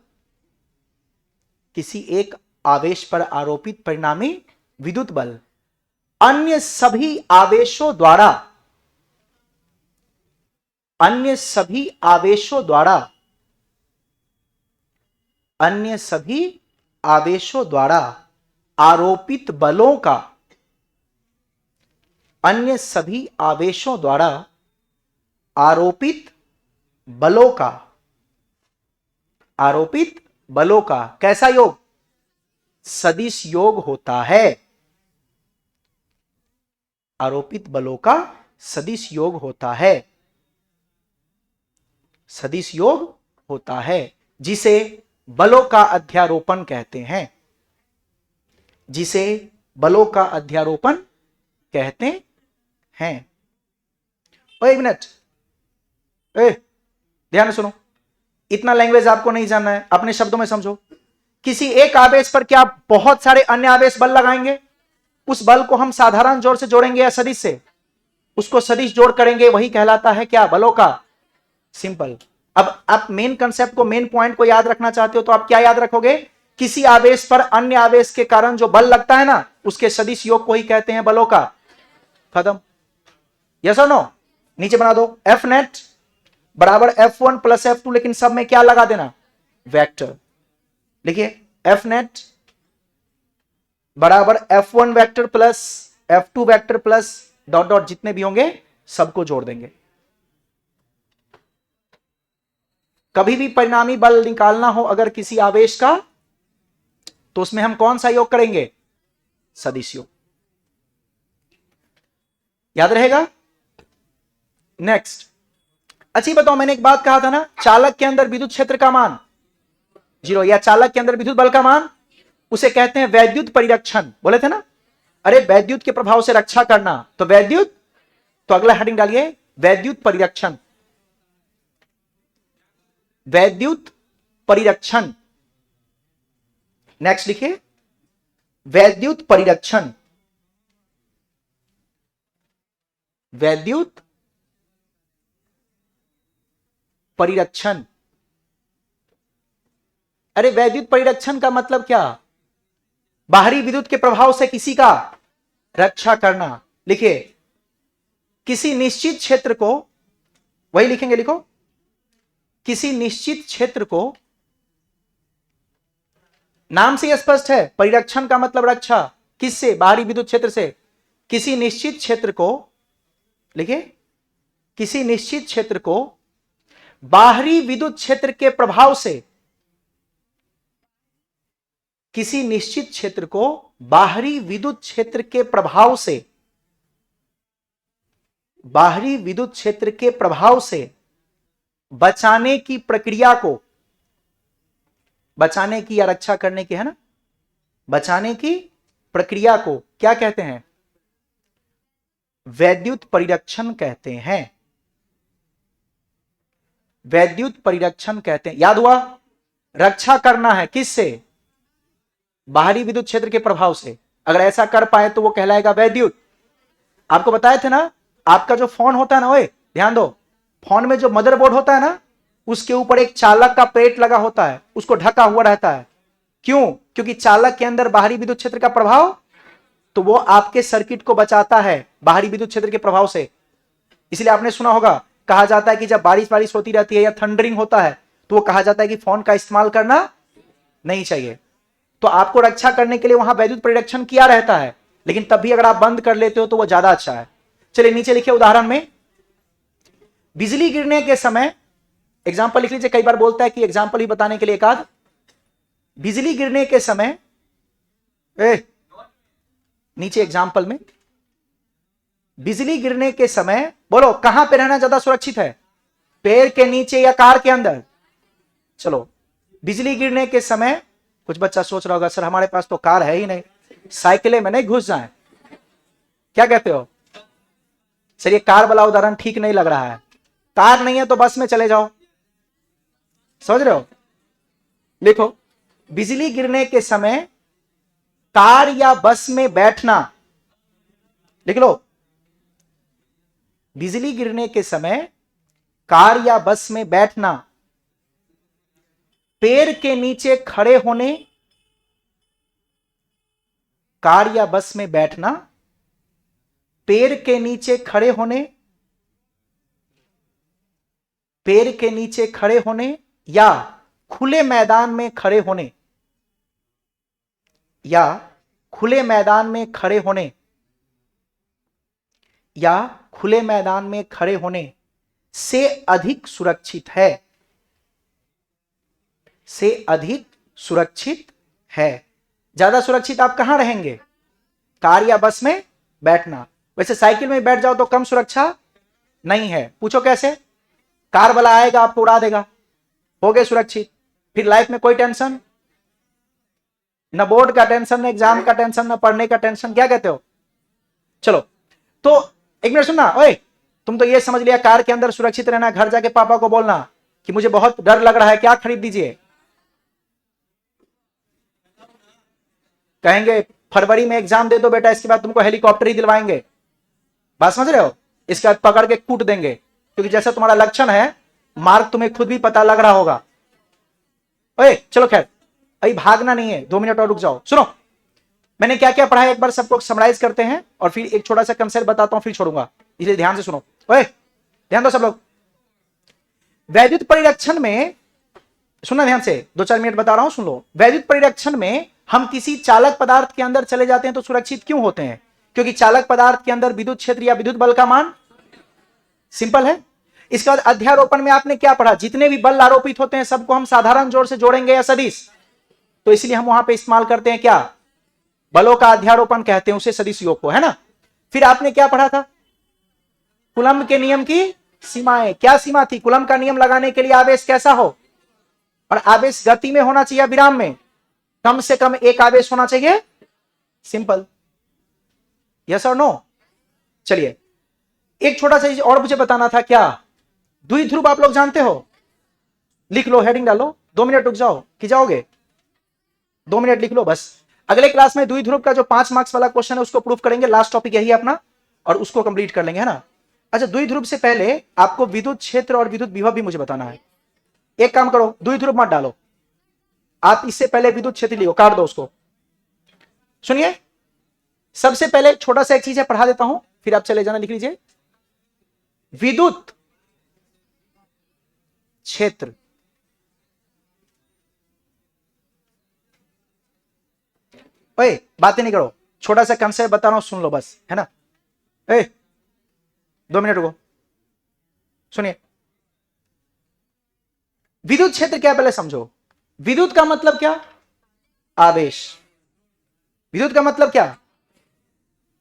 किसी एक आवेश पर आरोपित परिणामी विद्युत बल अन्य सभी आवेशों द्वारा, अन्य सभी आवेशों द्वारा, अन्य सभी आवेशों द्वारा आरोपित बलों का, अन्य सभी आवेशों द्वारा आरोपित बलों का, आरोपित बलों का कैसा योग? सदिश योग होता है। आरोपित बलों का सदिश योग होता है, सदिश योग होता है, जिसे बलों का अध्यारोपण कहते हैं, जिसे बलों का अध्यारोपण कहते हैं। एक मिनट, ध्यान से सुनो, इतना लैंग्वेज आपको नहीं जानना है, अपने शब्दों में समझो। किसी एक आवेश पर क्या बहुत सारे अन्य आवेश बल लगाएंगे? उस बल को हम साधारण जोड़ से जोड़ेंगे या सदिश से? उसको सदिश जोड़ करेंगे, वही कहलाता है क्या? बलों का। सिंपल। अब आप मेन कंसेप्ट को, मेन पॉइंट को याद रखना चाहते हो तो आप क्या याद रखोगे किसी आवेश पर अन्य आवेश के कारण जो बल लगता है ना, उसके सदिश योग को ही कहते हैं बलों का। खत्म। यस और नो? नीचे बना दो, एफ नेट बराबर F1 प्लस F2, लेकिन सब में क्या लगा देना, वेक्टर। लिखिए एफ नेट बराबर F1 vector plus F2 vector plus dot dot जितने भी होंगे सबको जोड़ देंगे। कभी भी परिणामी बल निकालना हो अगर किसी आवेश का, तो उसमें हम कौन सा योग करेंगे, सदिश योग। याद रहेगा? नेक्स्ट। अच्छी बताओ, मैंने एक बात कहा था ना, चालक के अंदर विद्युत क्षेत्र का मान 0, या चालक के अंदर विद्युत बल का मान, उसे कहते हैं वैद्युत परिरक्षण, बोले थे ना। अरे वैद्युत के प्रभाव से रक्षा करना, तो वैद्युत, तो अगला हेडिंग डालिए वैद्युत परिरक्षण। वैद्युत परिरक्षण। नेक्स्ट लिखिए वैद्युत परिरक्षण। वैद्युत परिरक्षण। अरे वैद्युत परिरक्षण का मतलब क्या, बाहरी विद्युत के प्रभाव से किसी का रक्षा करना। लिखिए किसी निश्चित क्षेत्र को, वही लिखेंगे, लिखो किसी निश्चित क्षेत्र को, नाम से स्पष्ट है, परिरक्षण का मतलब रक्षा, किससे, बाहरी विद्युत क्षेत्र से। किसी निश्चित क्षेत्र को, लिखिए किसी निश्चित क्षेत्र को बाहरी विद्युत क्षेत्र के प्रभाव से, किसी निश्चित क्षेत्र को बाहरी विद्युत क्षेत्र के प्रभाव से, बाहरी विद्युत क्षेत्र के प्रभाव से बचाने की प्रक्रिया को, बचाने की या रक्षा करने की, है ना, बचाने की प्रक्रिया को क्या कहते हैं, वैद्युत परिरक्षण कहते हैं। वैद्युत परिरक्षण कहते हैं। याद हुआ? रक्षा करना है किससे, बाहरी विद्युत क्षेत्र के प्रभाव से। अगर ऐसा कर पाए तो वो कहलाएगा वैद्युत। आपको बताए थे ना, आपका जो फोन होता है ना, ओए ध्यान दो, फोन में जो मदरबोर्ड होता है ना, उसके ऊपर एक चालक का प्लेट लगा होता है, उसको ढका हुआ रहता है। क्यों? क्योंकि चालक के अंदर बाहरी विद्युत क्षेत्र का प्रभाव, तो वो आपके सर्किट को बचाता है बाहरी विद्युत क्षेत्र के प्रभाव से। इसलिए आपने सुना होगा, कहा जाता है कि जब बारिश होती रहती है या थंडरिंग होता है, तो वो कहा जाता है कि फोन का इस्तेमाल करना नहीं चाहिए। तो आपको रक्षा करने के लिए वहां वैद्युत परिरक्षण किया रहता है, लेकिन तब भी अगर आप बंद कर लेते हो तो वो ज्यादा अच्छा है। चलिए नीचे लिखिए उदाहरण में, बिजली गिरने के समय, एग्जाम्पल लिख लीजिए, कई बार बोलता है कि एग्जाम्पल ही बताने के लिए एक आध। बिजली गिरने के समय, नीचे एग्जाम्पल में, बिजली गिरने के समय बोलो कहां पे रहना ज्यादा सुरक्षित है, पेड़ के नीचे या कार के अंदर। चलो, बिजली गिरने के समय, कुछ बच्चा सोच रहा होगा सर हमारे पास तो कार है ही नहीं, साइकिलें में नहीं घुस जाए, क्या कहते हो सर? ये कार वाला उदाहरण ठीक नहीं लग रहा है। कार नहीं है तो बस में चले जाओ, समझ रहे हो? लिखो बिजली गिरने के समय कार या बस में बैठना, लिख लो बिजली गिरने के समय कार या बस में बैठना, पेड़ के नीचे खड़े होने, कार या बस में बैठना, पेड़ के नीचे खड़े होने, पेड़ के नीचे खड़े होने, या खुले मैदान में खड़े होने, या खुले मैदान में खड़े होने, या खुले मैदान में खड़े होने से अधिक सुरक्षित है, से अधिक सुरक्षित है। ज्यादा सुरक्षित आप कहां रहेंगे, कार या बस में बैठना। वैसे साइकिल में बैठ जाओ तो कम सुरक्षा नहीं है। पूछो कैसे? कार वाला आएगा आपको उड़ा देगा, हो गए सुरक्षित, फिर लाइफ में कोई टेंशन, न बोर्ड का टेंशन, न एग्जाम का टेंशन, न पढ़ने का टेंशन। क्या कहते हो? चलो, तो एक मिनट सुनना, ओए तुम तो ये समझ लिया कार के अंदर सुरक्षित रहना, घर जाके पापा को बोलना कि मुझे बहुत डर लग रहा है, क्या खरीद दीजिए। कहेंगे फरवरी में एग्जाम दे दो बेटा, इसके बाद तुमको हेलीकॉप्टर ही दिलवाएंगे। बात समझ रहे हो? इसके बाद पकड़ के कूट देंगे, क्योंकि जैसा तुम्हारा लक्षण है, मार्क तुम्हें खुद भी पता लग रहा होगा। ओए चलो खैर, अभी भागना नहीं है, 2 मिनट और रुक जाओ। सुनो मैंने क्या क्या पढ़ा है एक बार सबको समराइज करते हैं और फिर एक छोटा सा कंसेप्ट बताता हूं, फिर छोड़ूंगा, इसलिए ध्यान से सुनो। ओए ध्यान दो सब लोग। वैद्युत परिरक्षण में सुनना ध्यान से, 2-4 मिनट बता रहा हूं, सुन लो। वैद्युत परिरक्षण में हम किसी चालक पदार्थ के अंदर चले जाते हैं तो सुरक्षित क्यों होते हैं? क्योंकि चालक पदार्थ के अंदर विद्युत क्षेत्र या विद्युत बल का मान सिंपल है। इसके बाद अध्यारोपण में आपने क्या पढ़ा? जितने भी बल आरोपित होते हैं सबको हम साधारण जोड़ से जोड़ेंगे या सदिश, तो इसलिए हम वहां पे इस्तेमाल करते हैं क्या? बलों का अध्यारोपण कहते हैं उसे, सदिश योग को, है ना। फिर आपने क्या पढ़ा था? कूलम्ब के नियम की सीमाएं। क्या सीमा थी? कूलम्ब का नियम लगाने के लिए आवेश कैसा हो, और आवेश गति में होना चाहिए, विराम में कम से कम एक आवेश होना चाहिए। सिंपल, यस और नो। चलिए एक छोटा सा चीज और मुझे बताना था, क्या द्विध्रुव आप लोग जानते हो? लिख लो, हेडिंग डालो, 2 मिनट रुक जाओ कि जाओगे? 2 मिनट लिख लो बस। अगले क्लास में द्विध्रुव का जो 5 मार्क्स वाला क्वेश्चन है उसको प्रूफ करेंगे, लास्ट टॉपिक यही है अपना, और उसको कंप्लीट कर लेंगे, है ना। अच्छा, द्विध्रुव से पहले आपको विद्युत क्षेत्र और विद्युत विभव भी मुझे बताना है। एक काम करो, द्विध्रुव मत डालो आप, इससे पहले विद्युत क्षेत्र लियो, काट दो उसको। सुनिए, सबसे पहले छोटा सा एक चीज है, पढ़ा देता हूं, फिर आप चले जाना, लिख लीजिए। विद्युत क्षेत्र ओए बातें नहीं करो, छोटा सा कंसेप्ट बता रहा हूं, सुन लो बस, है ना। 2 मिनट रुको, सुनिए। विद्युत क्षेत्र क्या पहले समझो। विद्युत का मतलब क्या? आवेश। विद्युत का मतलब क्या?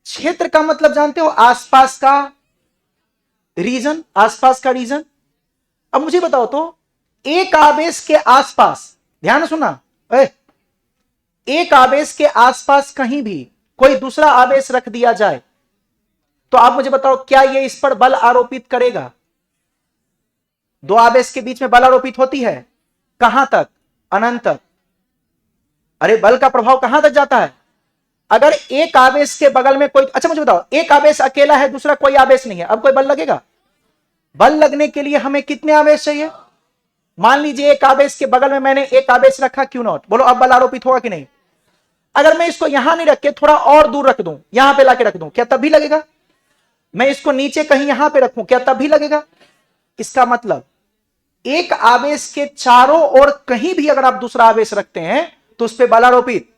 क्षेत्र का मतलब जानते हो? आसपास का रीजन, आसपास का रीजन। अब मुझे बताओ तो, एक आवेश के आसपास, ध्यान सुनना, एक आवेश के आसपास कहीं भी कोई दूसरा आवेश रख दिया जाए तो आप मुझे बताओ क्या यह इस पर बल आरोपित करेगा? 2 आवेश के बीच में बल आरोपित होती है, कहां तक? अनंत तक। अरे बल का प्रभाव कहां तक जाता है? अगर एक आवेश के बगल में कोई, अच्छा मुझे बताओ, एक आवेश अकेला है, दूसरा कोई आवेश नहीं है, अब कोई बल लगेगा? बल लगने के लिए हमें कितने आवेश चाहिए? मान लीजिए एक आवेश के बगल में मैंने एक आवेश रखा, क्यू नॉट, बोलो अब बल आरोपित होगा कि नहीं? अगर मैं इसको यहां नहीं रख के थोड़ा और दूर रख दूं, यहां पे लाके रख दूं, क्या तब भी लगेगा? मैं इसको नीचे कहीं यहां पे रखूं, क्या तब भी लगेगा? इसका मतलब एक आवेश के चारों ओर कहीं भी अगर आप दूसरा आवेश रखते हैं तो उस पर बल आरोपित,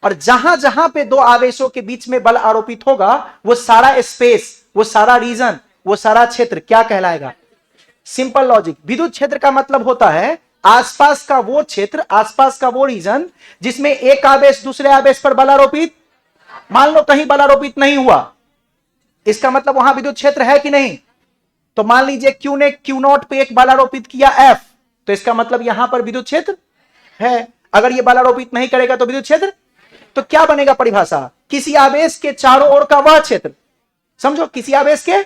और जहां जहां पे 2 आवेशों के बीच में बल आरोपित होगा वो सारा स्पेस, वो सारा रीजन, वो सारा क्षेत्र क्या कहलाएगा? Simple logic. विद्युत क्षेत्र का मतलब होता है आसपास का वो क्षेत्र, आसपास का वो रीजन जिसमें एक आवेश दूसरे आवेश पर बल आरोपित, मान लो कहीं बल आरोपित नहीं हुआ, इसका मतलब वहां विद्युत क्षेत्र है कि नहीं? तो मान लीजिए क्यू ने क्यू नॉट पे एक बल आरोपित किया एफ, तो इसका मतलब यहां पर विद्युत क्षेत्र है। अगर यह बल आरोपित नहीं करेगा तो विद्युत क्षेत्र, तो क्या बनेगा परिभाषा? किसी आवेश के चारों ओर का वह क्षेत्र, समझो, किसी आवेश के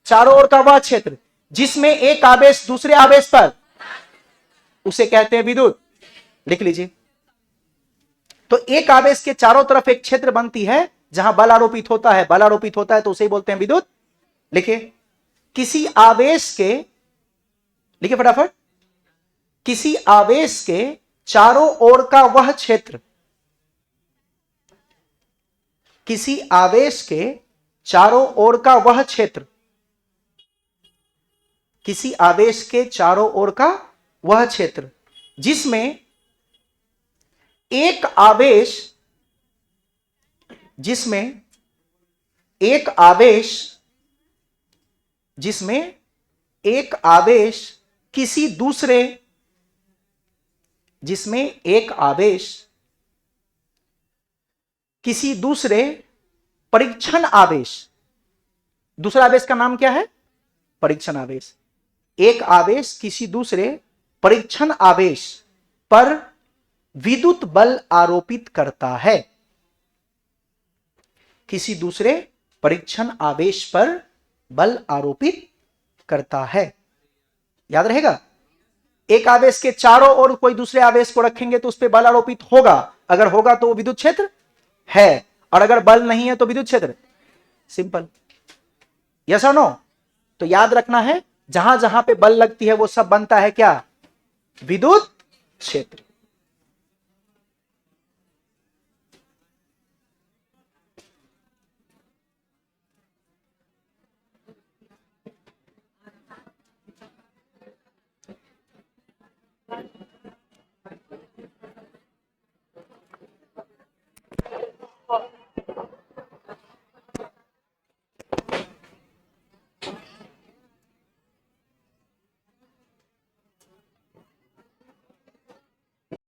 चारों ओर का वह क्षेत्र जिसमें एक आवेश दूसरे आवेश पर, उसे कहते हैं विद्युत। लिख लीजिए। तो एक आवेश के चारों तरफ एक क्षेत्र बनती है जहां बल आरोपित होता है, बल आरोपित होता है तो उसे ही बोलते हैं विद्युत। लिखिए, किसी आवेश के, लिखिए फटाफट, किसी आवेश के चारों ओर का वह क्षेत्र, किसी आवेश के चारों ओर का वह क्षेत्र, किसी आवेश के चारों ओर का वह क्षेत्र जिसमें एक आवेश, जिसमें एक आवेश, जिसमें एक आवेश किसी दूसरे, जिसमें एक आवेश किसी दूसरे परीक्षण आवेश, दूसरा आवेश का नाम क्या है? परीक्षण आवेश। एक आवेश किसी दूसरे परीक्षण आवेश पर विद्युत बल आरोपित करता है, किसी दूसरे परीक्षण आवेश पर बल आरोपित करता है। याद रहेगा, एक आवेश के चारों ओर कोई दूसरे आवेश को रखेंगे तो उस पर बल आरोपित होगा, अगर होगा तो वो विद्युत क्षेत्र है, और अगर बल नहीं है तो विद्युत क्षेत्र। सिंपल, यस और नो। तो याद रखना है, जहां जहां पे बल लगती है वो सब बनता है क्या? विद्युत क्षेत्र।